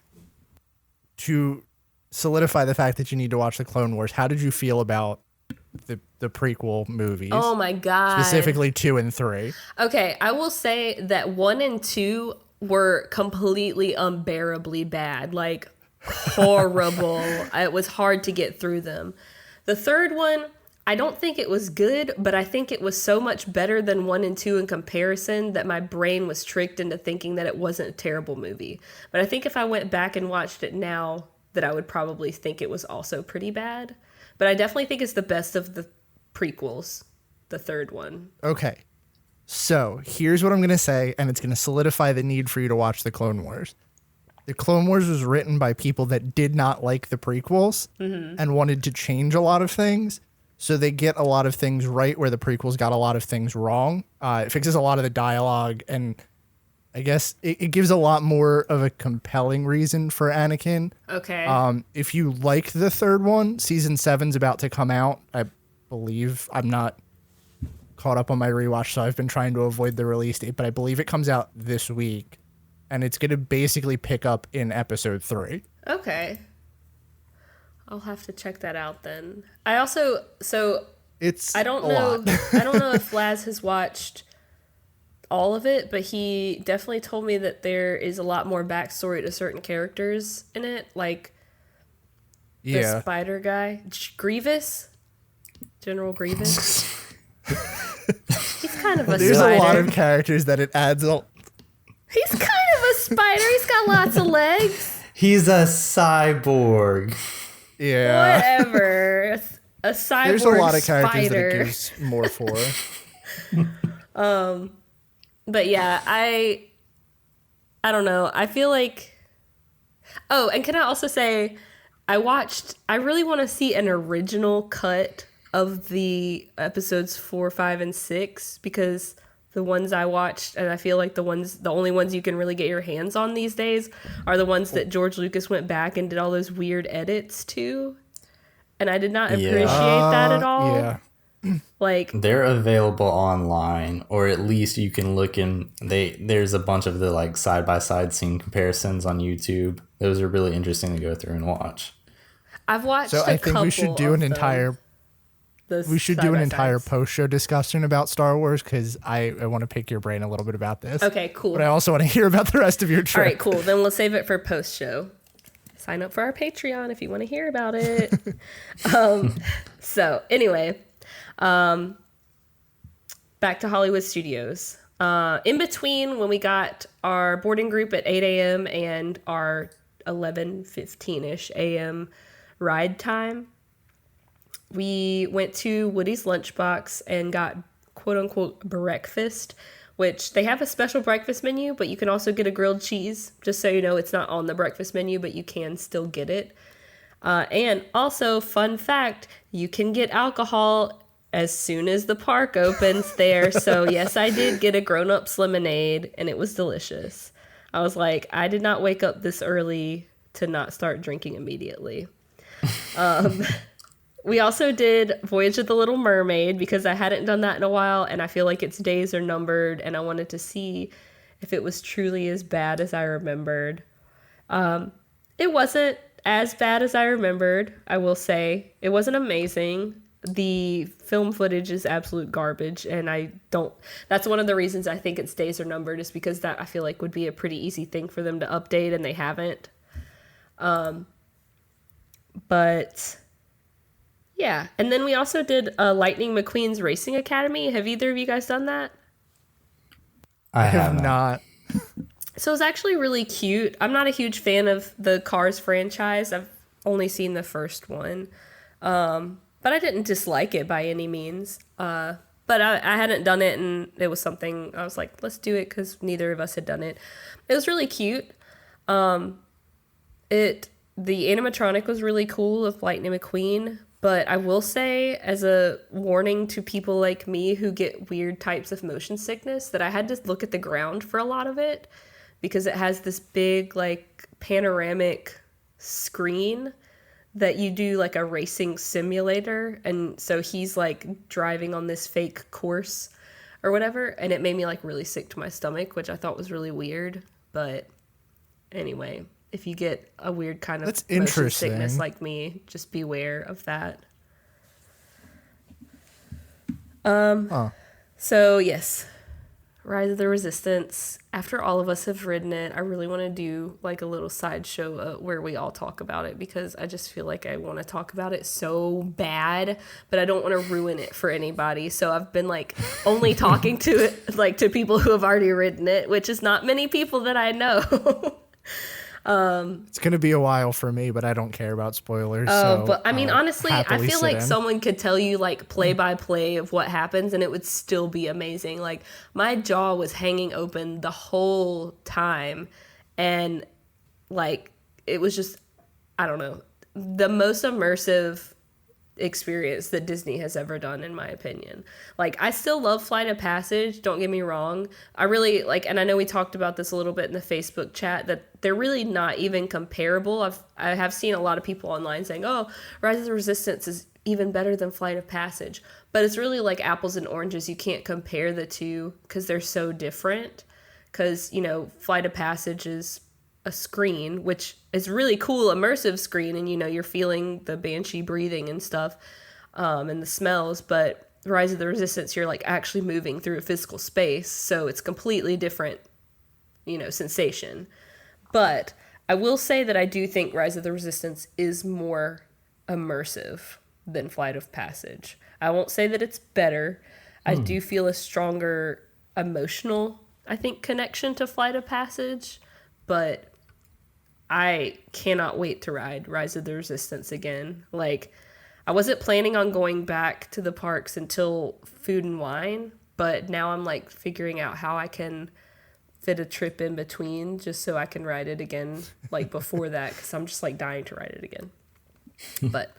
to solidify the fact that you need to watch the Clone Wars, how did you feel about the prequel movies? Oh my God. Specifically 2 and 3. Okay, I will say that 1 and 2 were completely unbearably bad. Like, horrible. It was hard to get through them. The third one, I don't think it was good, but I think it was so much better than 1 and 2 in comparison that my brain was tricked into thinking that it wasn't a terrible movie. But I think if I went back and watched it now, that I would probably think it was also pretty bad. But I definitely think it's the best of the prequels, the third one. Okay. So here's what I'm going to say, and it's going to solidify the need for you to watch the Clone Wars. The Clone Wars was written by people that did not like the prequels and wanted to change a lot of things. So they get a lot of things right where the prequels got a lot of things wrong. It fixes a lot of the dialogue, and I guess it gives a lot more of a compelling reason for Anakin. Okay. If you like the third one, season 7's about to come out. I believe. I'm not caught up on my rewatch, so I've been trying to avoid the release date, but I believe it comes out this week, and it's going to basically pick up in episode 3. Okay. I'll have to check that out then. I also, I don't know if Laz has watched all of it, but he definitely told me that there is a lot more backstory to certain characters in it, like the spider guy, Grievous, General Grievous. He's kind of a There's spider. a lot of characters that it adds up. He's kind of a spider. He's got lots of legs. He's a cyborg. Yeah. Whatever. A cyborg. There's a lot of characters spider. that it gives more for. But yeah, I don't know. I feel like. Oh, and can I also say, I really want to see an original cut of the episodes 4, 5, and 6, because the ones I watched, and I feel like the only ones you can really get your hands on these days are the ones that George Lucas went back and did all those weird edits to. And I did not appreciate that at all. Yeah. Like, they're available online, or at least you can look in. There's a bunch of the like side by side scene comparisons on YouTube. Those are really interesting to go through and watch. I've watched. So I think we should do an entire. We should do an entire post-show discussion about Star Wars because I want to pick your brain a little bit about this. Okay, cool. But I also want to hear about the rest of your trip. All right, cool. Then we'll save it for post-show. Sign up for our Patreon if you want to hear about it. So anyway, back to Hollywood Studios. In between when we got our boarding group at 8 a.m. and our 11:15-ish a.m. ride time, we went to Woody's Lunchbox and got quote-unquote breakfast, which they have a special breakfast menu, but you can also get a grilled cheese. Just so you know, it's not on the breakfast menu, but you can still get it. And also, fun fact, you can get alcohol as soon as the park opens there. So yes, I did get a grown-ups lemonade, and it was delicious. I was like, I did not wake up this early to not start drinking immediately. We also did Voyage of the Little Mermaid because I hadn't done that in a while, and I feel like its days are numbered, and I wanted to see if it was truly as bad as I remembered. It wasn't as bad as I remembered, I will say. It wasn't amazing. The film footage is absolute garbage, and that's one of the reasons I think its days are numbered, is because that I feel like would be a pretty easy thing for them to update, and they haven't. But yeah, and then we also did Lightning McQueen's Racing Academy. Have either of you guys done that? I have not. So it was actually really cute. I'm not a huge fan of the Cars franchise. I've only seen the first one. But I didn't dislike it by any means. But I hadn't done it, and it was something I was like, let's do it because neither of us had done it. It was really cute. The animatronic was really cool of Lightning McQueen. But I will say, as a warning to people like me who get weird types of motion sickness, that I had to look at the ground for a lot of it because it has this big, like, panoramic screen that you do, like, a racing simulator. And so he's, like, driving on this fake course or whatever. And it made me, like, really sick to my stomach, which I thought was really weird. But anyway, if you get a weird kind of motion sickness like me, just beware of that. So yes, Rise of the Resistance. After all of us have ridden it, I really want to do like a little sideshow where we all talk about it, because I just feel like I want to talk about it so bad, but I don't want to ruin it for anybody. So I've been like only talking to it, like to people who have already ridden it, which is not many people that I know. It's gonna be a while for me, but I don't care about spoilers. But I mean, honestly, I feel like someone could tell you like play by play of what happens, and it would still be amazing. Like my jaw was hanging open the whole time, and like it was just, I don't know, the most immersive experience that Disney has ever done, in my opinion. Like I still love Flight of Passage, don't get me wrong. I really like, and I know we talked about this a little bit in the Facebook chat, that they're really not even comparable. I have seen a lot of people online saying, oh, Rise of the Resistance is even better than Flight of Passage, but it's really like apples and oranges. You can't compare the two because they're so different. Because, you know, Flight of Passage is a screen, which is really cool, immersive screen, and you know you're feeling the banshee breathing and stuff, and the smells. But Rise of the Resistance, you're like actually moving through a physical space, so it's completely different, you know, sensation. But I will say that I do think Rise of the Resistance is more immersive than Flight of Passage. I won't say that it's better. I do feel a stronger emotional, I think, connection to Flight of Passage, but I cannot wait to ride Rise of the Resistance again. Like, I wasn't planning on going back to the parks until Food and Wine, but now I'm like figuring out how I can fit a trip in between just so I can ride it again, like before that, because I'm just like dying to ride it again. But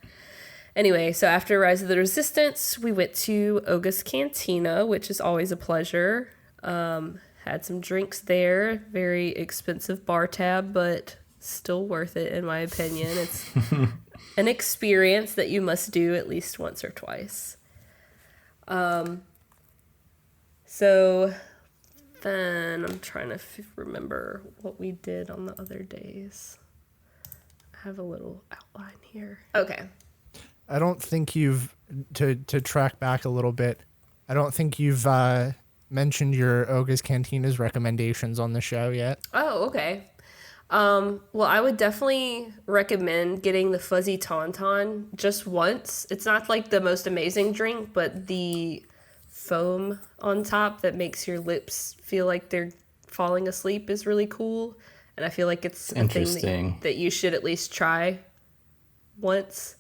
anyway, so after Rise of the Resistance, we went to Oga's Cantina, which is always a pleasure. Had some drinks there, very expensive bar tab, but still worth it in my opinion. It's an experience that you must do at least once or twice. So then I'm trying to remember what we did on the other days. I have a little outline here. Okay. I don't think you've to track back a little bit, I don't think you've mentioned your Oga's Cantina's recommendations on the show yet. Oh, okay. Well, I would definitely recommend getting the Fuzzy Tauntaun just once. It's not like the most amazing drink, but the foam on top that makes your lips feel like they're falling asleep is really cool. And I feel like it's a thing that you should at least try once.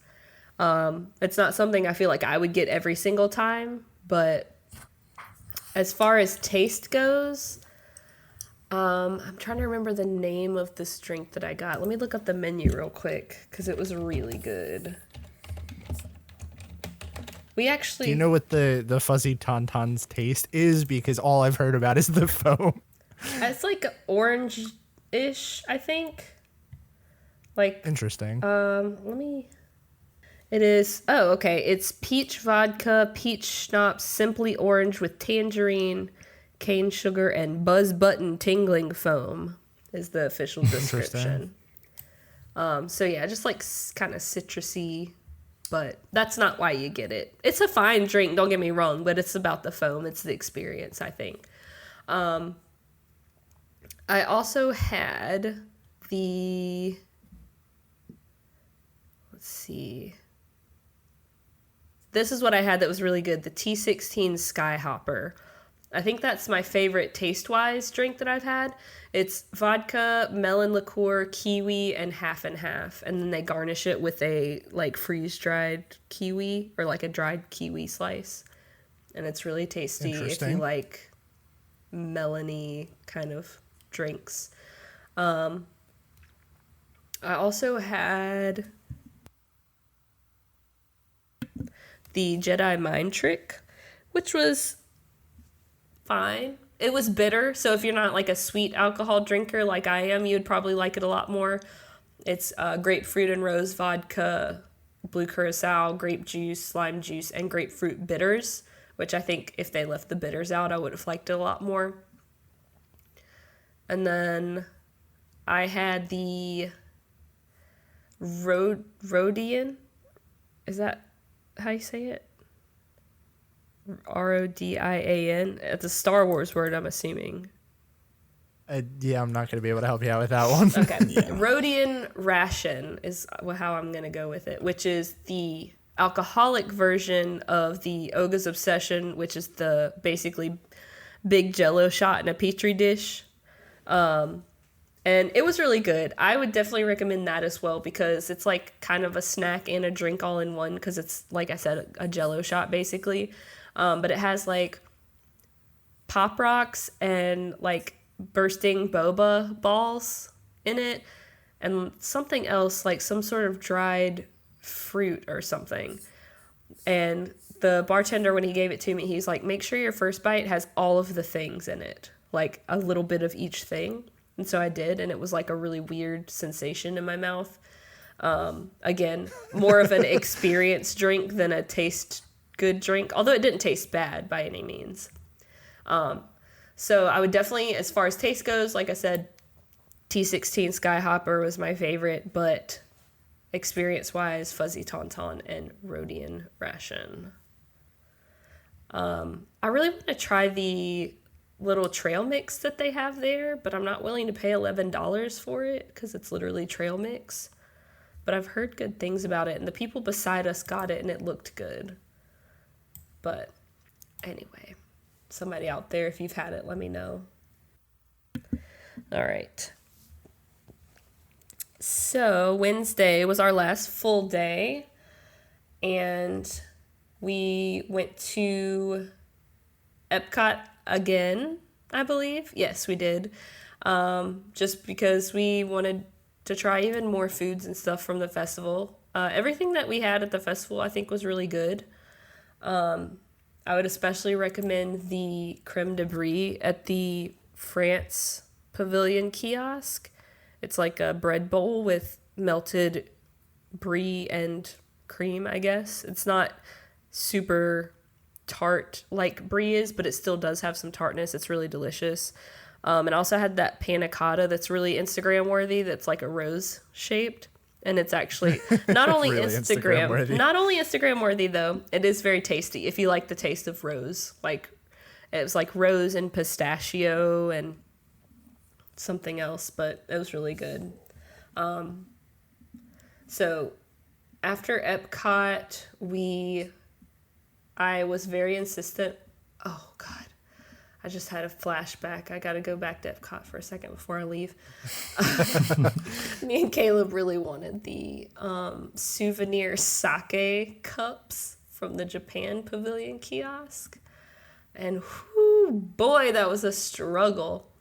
It's not something I feel like I would get every single time, but as far as taste goes, I'm trying to remember the name of this drink that I got. Let me look up the menu real quick because it was really good. We actually... Do you know what the Fuzzy Tauntaun's taste is? Because all I've heard about is the foam. It's like orange-ish, I think. Like... Interesting. Let me... It is... Oh, okay. It's peach vodka, peach schnapps, simply orange with tangerine, cane sugar, and buzz button tingling foam is the official description. So yeah, just like kind of citrusy, but that's not why you get it. It's a fine drink, don't get me wrong, but it's about the foam. It's the experience, I think. I also had the... Let's see... This is what I had that was really good. The T16 Skyhopper. I think that's my favorite taste-wise drink that I've had. It's vodka, melon liqueur, kiwi, and half. And then they garnish it with a like freeze-dried kiwi or like a dried kiwi slice. And it's really tasty if you like melony kind of drinks. I also had... the Jedi Mind Trick, which was fine. It was bitter, so if you're not like a sweet alcohol drinker like I am, you'd probably like it a lot more. It's grapefruit and rose vodka, blue curacao, grape juice, lime juice, and grapefruit bitters, which I think if they left the bitters out, I would have liked it a lot more. And then I had the Rodian. Is that how you say it? Rodian. It's a Star Wars word, I'm assuming. Yeah, I'm not going to be able to help you out with that one. Okay. Yeah. Rodian Ration is how I'm going to go with it, which is the alcoholic version of the Oga's Obsession, which is the basically big Jell-O shot in a petri dish. And it was really good. I would definitely recommend that as well because it's like kind of a snack and a drink all in one because it's, like I said, a Jell-O shot basically. But it has like Pop Rocks and like bursting boba balls in it and something else like some sort of dried fruit or something. And the bartender, when he gave it to me, he's like, make sure your first bite has all of the things in it, like a little bit of each thing. And so I did, and it was like a really weird sensation in my mouth. Again, more of an experience drink than a taste good drink, although it didn't taste bad by any means. So I would definitely, as far as taste goes, like I said, T16 Skyhopper was my favorite, but experience-wise, Fuzzy Tauntaun and Rodian Ration. I really want to try the little trail mix that they have there, but I'm not willing to pay $11 for it because it's literally trail mix. But I've heard good things about it, and the people beside us got it, and it looked good. But anyway, somebody out there, if you've had it, let me know. All right. So Wednesday was our last full day, and we went to Epcot again, I believe. Yes, we did. Just because we wanted to try even more foods and stuff from the festival. Everything that we had at the festival, I think, was really good. I would especially recommend the creme de brie at the France Pavilion kiosk. It's like a bread bowl with melted brie and cream, I guess. It's not super tart like brie is, but it still does have some tartness. It's really delicious. And I also had that panna cotta that's really Instagram worthy, that's like a rose shaped. And it's actually not only Really Instagram-worthy. not only Instagram worthy though, it is very tasty if you like the taste of rose. Like it was like rose and pistachio and something else, but it was really good. So after Epcot, I was very insistent. Oh God, I just had a flashback. I got to go back to Epcot for a second before I leave. Me and Caleb really wanted the souvenir sake cups from the Japan Pavilion kiosk. And whoo, boy, that was a struggle.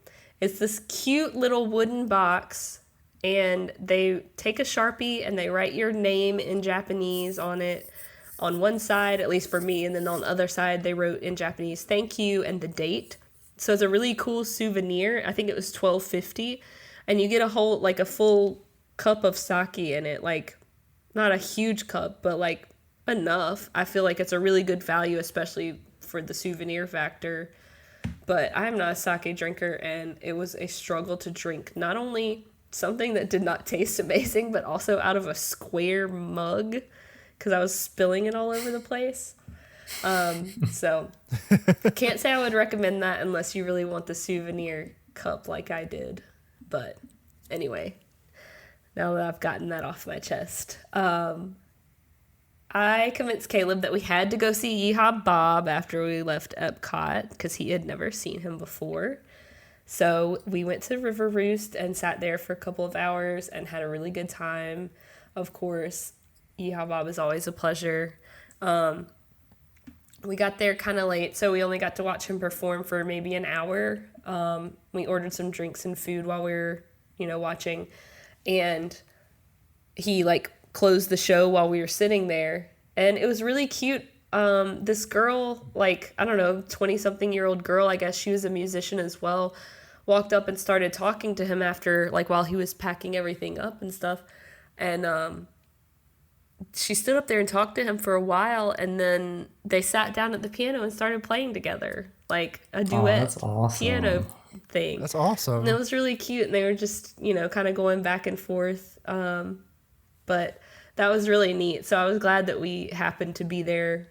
It's this cute little wooden box, and they take a Sharpie and they write your name in Japanese on it on one side, at least for me, and then on the other side they wrote in Japanese thank you and the date. So it's a really cool souvenir. I think it was $12.50, and you get a full cup of sake in it, like not a huge cup, but like enough. I feel like it's a really good value, especially for the souvenir factor. But I'm not a sake drinker, and it was a struggle to drink not only something that did not taste amazing, but also out of a square mug, because I was spilling it all over the place. So can't say I would recommend that unless you really want the souvenir cup like I did. But anyway, now that I've gotten that off my chest, I convinced Caleb that we had to go see Yeehaw Bob after we left Epcot because he had never seen him before. So we went to River Roost and sat there for a couple of hours and had a really good time. Of course, Yeehaw Bob is always a pleasure. We got there kind of late, so we only got to watch him perform for maybe an hour. We ordered some drinks and food while we were, watching. And he, closed the show while we were sitting there. And it was really cute. This girl, 20-something-year-old girl, I guess she was a musician as well, walked up and started talking to him after, while he was packing everything up and stuff. And she stood up there and talked to him for a while, and then they sat down at the piano and started playing together, like a duet that's awesome. piano thing. That's awesome. And it was really cute, and they were just, kind of going back and forth. But that was really neat. So I was glad that we happened to be there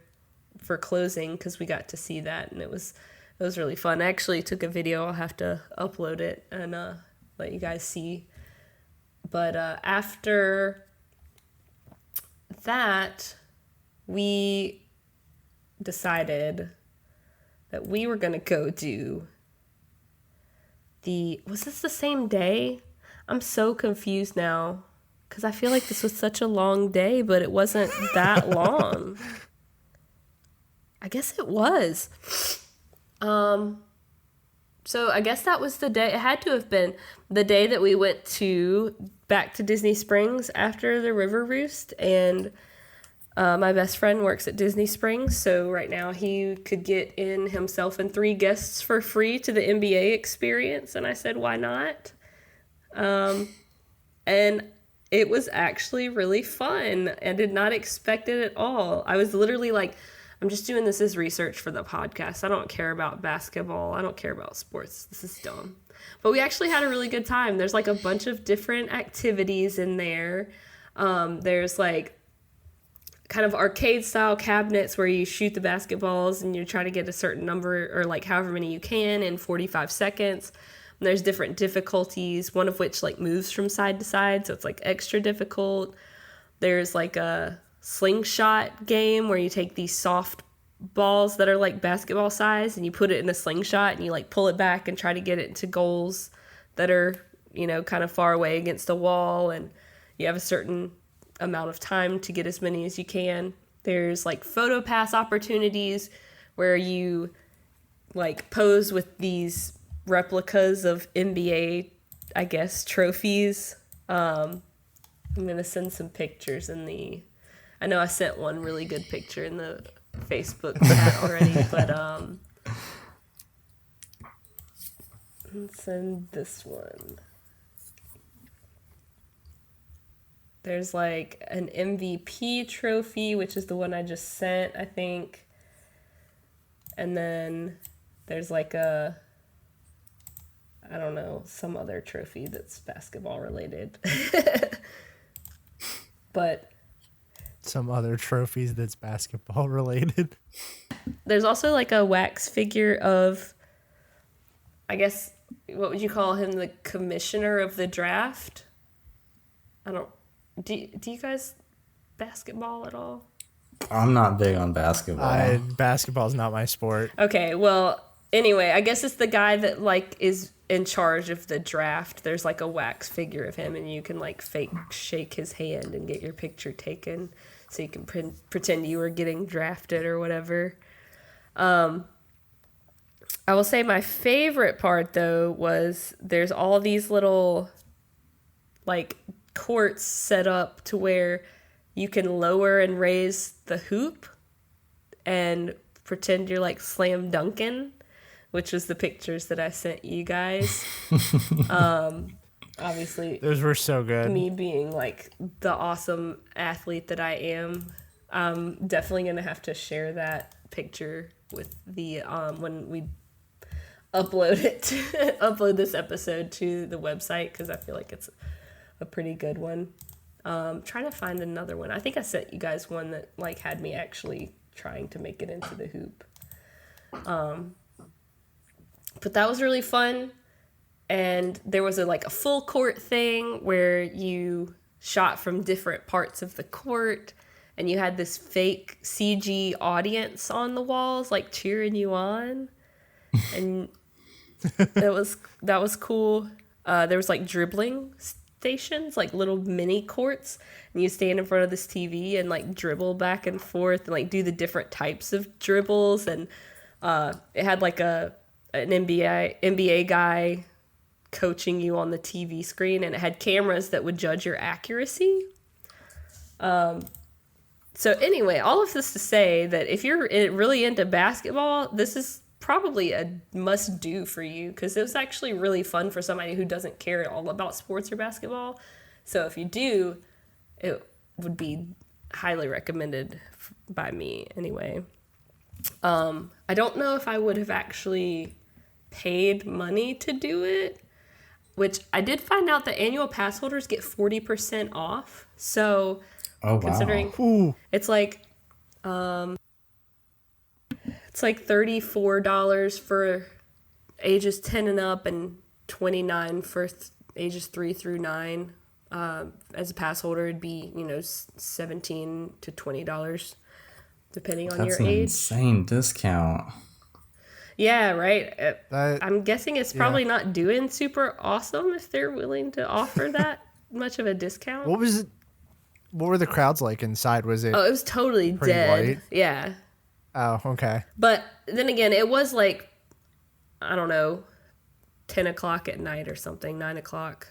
for closing because we got to see that, and it was really fun. I actually took a video. I'll have to upload it and let you guys see. But after that, we decided that we were going to go do was this the same day? I'm so confused now because I feel like this was such a long day, but it wasn't that long. I guess it was. So I guess that was the day. It had to have been the day that we went back to Disney Springs after the River Roost. And my best friend works at Disney Springs, so right now he could get in himself and 3 guests for free to the NBA experience. And I said, why not? And it was actually really fun. I did not expect it at all. I was literally like, I'm just doing this as research for the podcast. I don't care about basketball. I don't care about sports. This is dumb. But we actually had a really good time. There's a bunch of different activities in there. There's kind of arcade style cabinets where you shoot the basketballs and you try to get a certain number or however many you can in 45 seconds. And there's different difficulties, one of which moves from side to side, so it's extra difficult. There's a slingshot game where you take these soft balls that are basketball size and you put it in a slingshot and you pull it back and try to get it into goals that are, kind of far away against the wall, and you have a certain amount of time to get as many as you can. There's photo pass opportunities where you pose with these replicas of NBA, I guess, trophies. I'm gonna send some pictures I know I sent one really good picture in the Facebook chat already, but let's send this one. There's an MVP trophy, which is the one I just sent, I think. And then there's some other trophy that's basketball related. But Some other trophies that's basketball related. there's also like a wax figure of, I guess, what would you call him? The commissioner of the draft? I don't. Do you guys basketball at all? I'm not big on basketball. Basketball's not my sport. Okay, well, anyway, I guess it's the guy that like is in charge of the draft. There's like a wax figure of him, and you can like fake shake his hand and get your picture taken, so you can pretend you were getting drafted or whatever. I will say my favorite part though was there's all these little like courts set up to where you can lower and raise the hoop and pretend you're like slam dunking, which was the pictures that I sent you guys. Obviously, Those were so good. me being like the awesome athlete that I am, I'm definitely gonna have to share that picture with the when we upload this episode to the website, because I feel like it's a pretty good one. Trying to find another one. I think I sent you guys one that like had me actually trying to make it into the hoop. But that was really fun. And there was a full court thing where you shot from different parts of the court, and you had this fake CG audience on the walls like cheering you on. And that was cool. There was like dribbling stations, like little mini courts, and you stand in front of this TV and like dribble back and forth and like do the different types of dribbles. And it had like an NBA guy coaching you on the TV screen, and it had cameras that would judge your accuracy. So anyway, all of this to say that if you're really into basketball, this is probably a must-do for you, because it was actually really fun for somebody who doesn't care at all about sports or basketball. So if you do, it would be highly recommended by me anyway. I don't know if I would have actually paid money to do it, which I did find out that annual pass holders get 40% off. So Oh, wow. considering Ooh. it's like $34 for ages 10 and up, and $29 for ages 3 through 9. As a pass holder, it'd be $17 to $20 depending on That's your an age. insane discount. Yeah, right. That- I'm guessing it's probably not doing super awesome if they're willing to offer that much of a discount. What was it? What were the crowds like inside? Was it? Oh, it was totally Pretty dead. light? Yeah. Oh, okay. But then again, it was like, I don't know, 10 o'clock at night or something, 9 o'clock.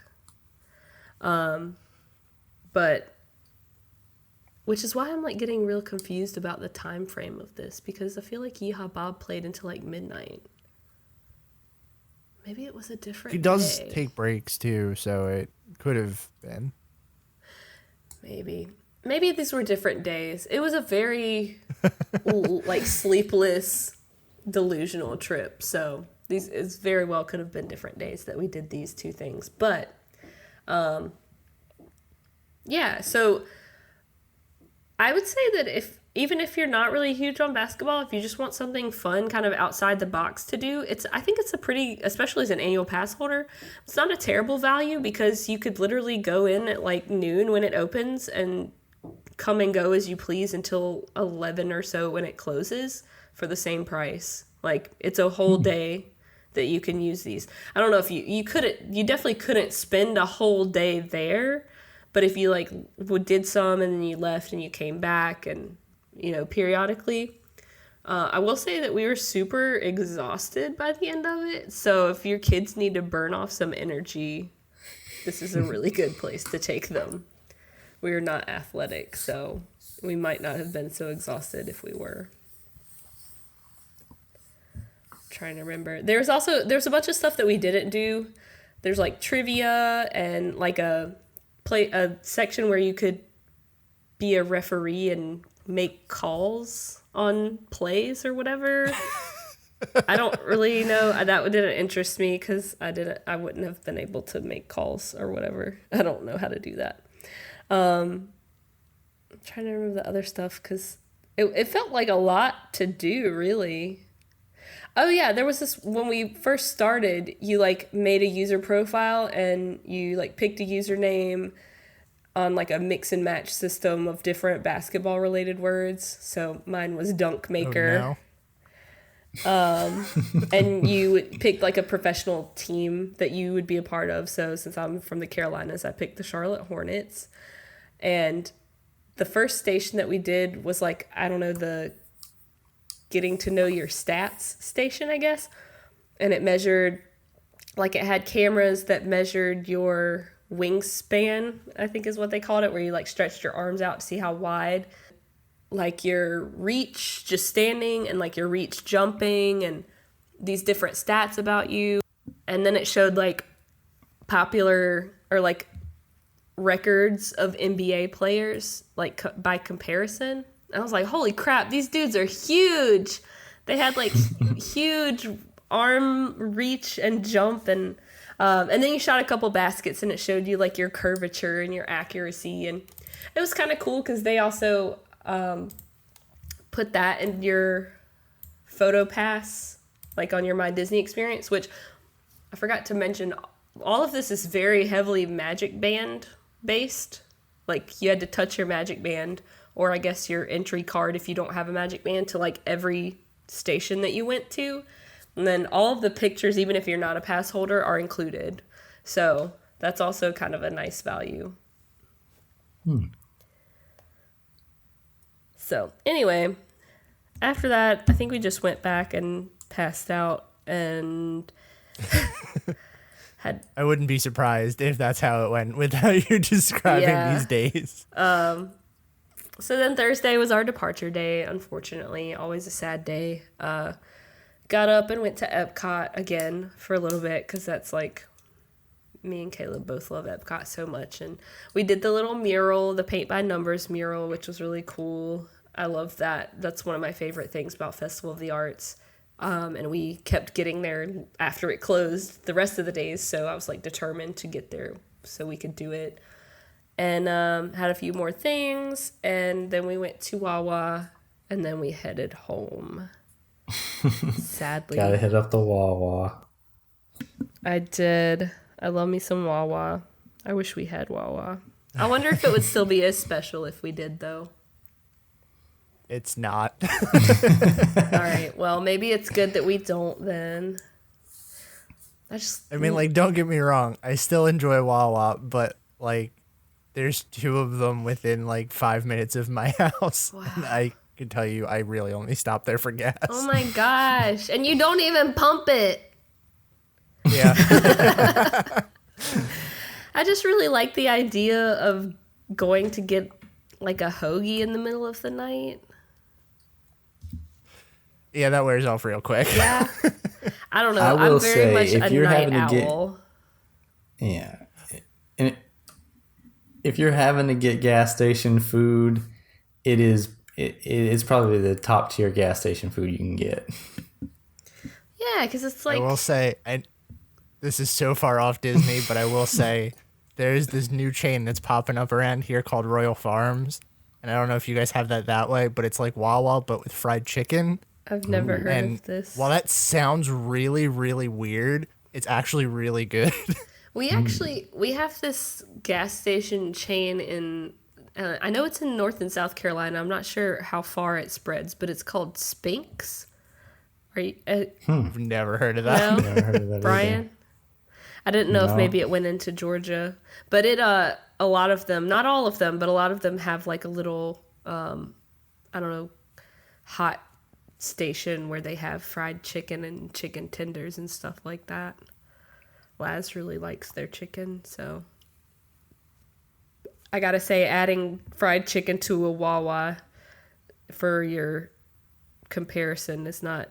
But, which is why I'm like getting real confused about the time frame of this, because I feel like Yeehaw Bob played until like midnight. Maybe it was a different He does day. take breaks too, so it could have been. Maybe these were different days. It was a very like sleepless, delusional trip. So these very well could have been different days that we did these two things. But yeah, so I would say that even if you're not really huge on basketball, if you just want something fun, kind of outside the box to do, I think it's a pretty, especially as an annual pass holder, it's not a terrible value, because you could literally go in at like noon when it opens and come and go as you please until 11 or so when it closes for the same price. Like, it's a whole day that you can use these. I don't know if you definitely couldn't spend a whole day there, but if you like did some and then you left and you came back and periodically, I will say that we were super exhausted by the end of it. So if your kids need to burn off some energy, this is a really good place to take them. We are not athletic, so we might not have been so exhausted if we were. Trying to remember. There's a bunch of stuff that we didn't do. There's like trivia and like a section where you could be a referee and make calls on plays or whatever. I don't really know. That didn't interest me because I wouldn't have been able to make calls or whatever. I don't know how to do that. I'm trying to remember the other stuff because it felt like a lot to do, really. Oh yeah, there was this when we first started, you like made a user profile and you like picked a username on like a mix and match system of different basketball related words. So mine was dunk maker. Oh, no. And you picked like a professional team that you would be a part of. So since I'm from the Carolinas, I picked the Charlotte Hornets. And the first station that we did was like, I don't know, the getting to know your stats station, I guess. And it measured, like it had cameras that measured your wingspan, I think is what they called it, where you like stretched your arms out to see how wide, like your reach just standing and like your reach jumping and these different stats about you. And then it showed like popular or like records of NBA players, like by comparison. I was like, holy crap, these dudes are huge. They had like huge arm reach and jump, and then you shot a couple baskets and it showed you like your curvature and your accuracy, and it was kind of cool because they also put that in your photo pass, like on your My Disney experience, which I forgot to mention. All of this is very heavily Magic Band based. Like you had to touch your Magic Band, or I guess your entry card if you don't have a Magic Band, to like every station that you went to. And then all of the pictures, even if you're not a pass holder, are included. So that's also kind of a nice value. So anyway, after that, I think we just went back and passed out and had... I wouldn't be surprised if that's how it went with how you're describing these days. So then Thursday was our departure day, unfortunately. Always a sad day. Got up and went to Epcot again for a little bit because that's like, me and Caleb both love Epcot so much. And we did the little mural, the paint by numbers mural, which was really cool. I love that. That's one of my favorite things about Festival of the Arts. And we kept getting there after it closed the rest of the days. So I was like determined to get there so we could do it. And had a few more things, and then we went to Wawa, and then we headed home. Sadly. Gotta hit up the Wawa. I did. I love me some Wawa. I wish we had Wawa. I wonder if it would still be as special if we did, though. It's not. All right. Well, maybe it's good that we don't then. I mean, like, don't get me wrong. I still enjoy Wawa, but, like, there's two of them within, like, 5 minutes of my house. Wow. And I can tell you, I really only stop there for gas. Oh, my gosh. And you don't even pump it. Yeah. I just really like the idea of going to get, like, a hoagie in the middle of the night. Yeah, that wears off real quick. Yeah. I don't know. I will I'm very much say, if a you're night having to owl. Yeah. And if you're having to get gas station food, it's probably the top tier gas station food you can get. Yeah, because it's like... I will say, this is so far off Disney, but I will say there's this new chain that's popping up around here called Royal Farms. And I don't know if you guys have that way, but it's like Wawa, but with fried chicken. I've never heard of this. While that sounds really, really weird, it's actually really good. We have this gas station chain in, I know it's in North and South Carolina. I'm not sure how far it spreads, but it's called Spinks. Are you? I've never heard of that. No? Never heard of that Brian? either. I didn't know if No. maybe it went into Georgia, but a lot of them, not all of them, but a lot of them have like a little, I don't know, hot station where they have fried chicken and chicken tenders and stuff like that. Laz really likes their chicken, so I gotta say, adding fried chicken to a Wawa for your comparison is not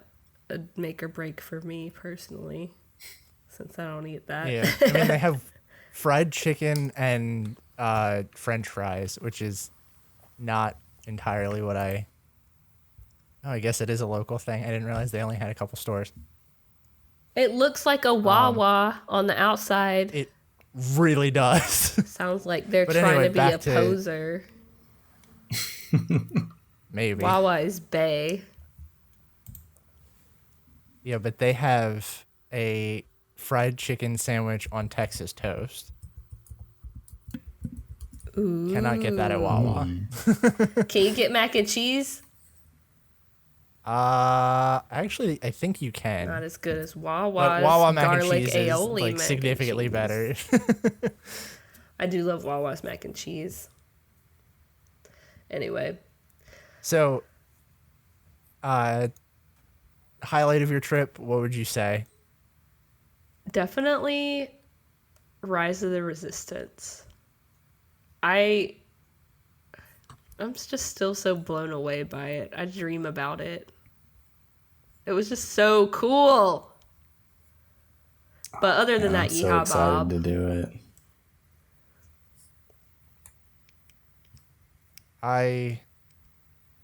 a make or break for me personally, since I don't eat that. Yeah, I mean, they have fried chicken and French fries, which is not entirely what I... Oh, I guess it is a local thing. I didn't realize they only had a couple stores. It looks like a Wawa on the outside. It really does. Sounds like they're But trying anyway, to be a back to- poser. Maybe. Wawa is Bay. Yeah, but they have a fried chicken sandwich on Texas toast. Ooh. Cannot get that at Wawa. Can you get mac and cheese? Actually, I think you can. Not as good as Wawa's But Wawa mac and garlic cheese aioli is like mac significantly and better. cheese. I do love Wawa's mac and cheese. Anyway. So, highlight of your trip, what would you say? Definitely Rise of the Resistance. I'm just still so blown away by it. I dream about it. It was just so cool. But other than that, I'm so yeehaw excited bob. to do it. I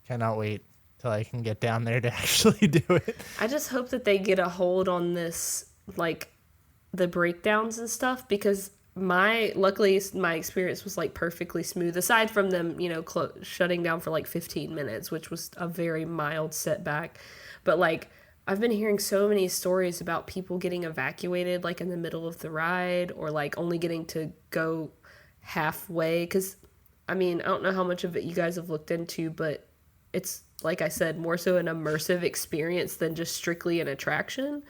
cannot wait till I can get down there to actually do it. I just hope that they get a hold on this, like, the breakdowns and stuff, because luckily my experience was like perfectly smooth, aside from them, shutting down for like 15 minutes, which was a very mild setback. But like, I've been hearing so many stories about people getting evacuated like in the middle of the ride, or like only getting to go halfway. Because I mean, I don't know how much of it you guys have looked into, but it's, like I said, more so an immersive experience than just strictly an attraction.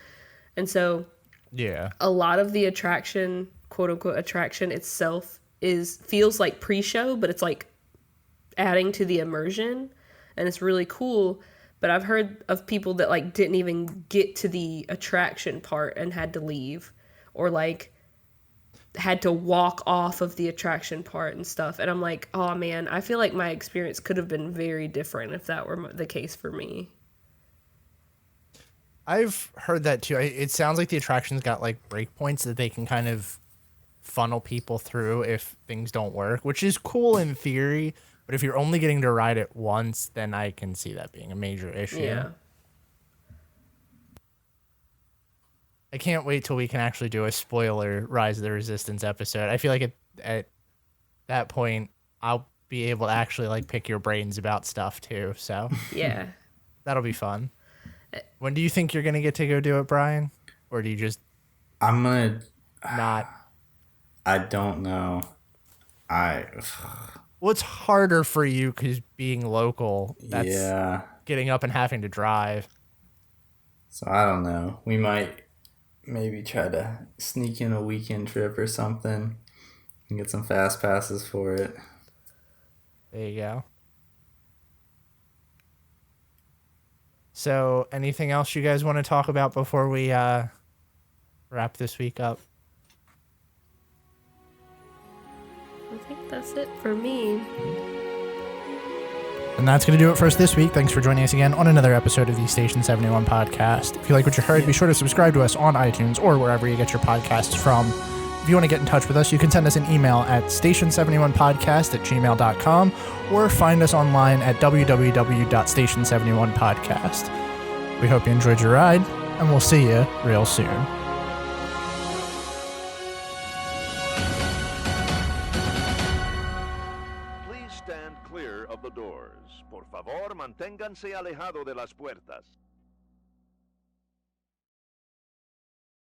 And so Yeah. a lot of the attraction, quote unquote attraction itself, feels like pre-show, but it's like adding to the immersion, and it's really cool. But I've heard of people that like didn't even get to the attraction part and had to leave, or like had to walk off of the attraction part and stuff. And I'm like, oh man, I feel like my experience could have been very different if that were the case for me. I've heard that too. It sounds like the attractions got like breakpoints that they can kind of funnel people through if things don't work, which is cool in theory. But if you're only getting to ride it once, then I can see that being a major issue. Yeah. I can't wait till we can actually do a spoiler Rise of the Resistance episode. I feel like at that point, I'll be able to actually like pick your brains about stuff too. So Yeah. that'll be fun. When do you think you're going to get to go do it, Brian? Or do you just I'm gonna. not? I don't know. Well, it's harder for you because being local, that's Yeah. getting up and having to drive. So I don't know. We might maybe try to sneak in a weekend trip or something and get some fast passes for it. There you go. So, anything else you guys want to talk about before we wrap this week up? I think that's it for me. And that's going to do it for us this week. Thanks for joining us again on another episode of the Station 71 podcast. If you like what you heard, be sure to subscribe to us on iTunes or wherever you get your podcasts from. If you want to get in touch with us, you can send us an email at station71podcast@gmail.com or find us online at www.station71podcast. We hope you enjoyed your ride, and we'll see you real soon. Please stand clear of the doors. Por favor, manténganse alejado de las puertas.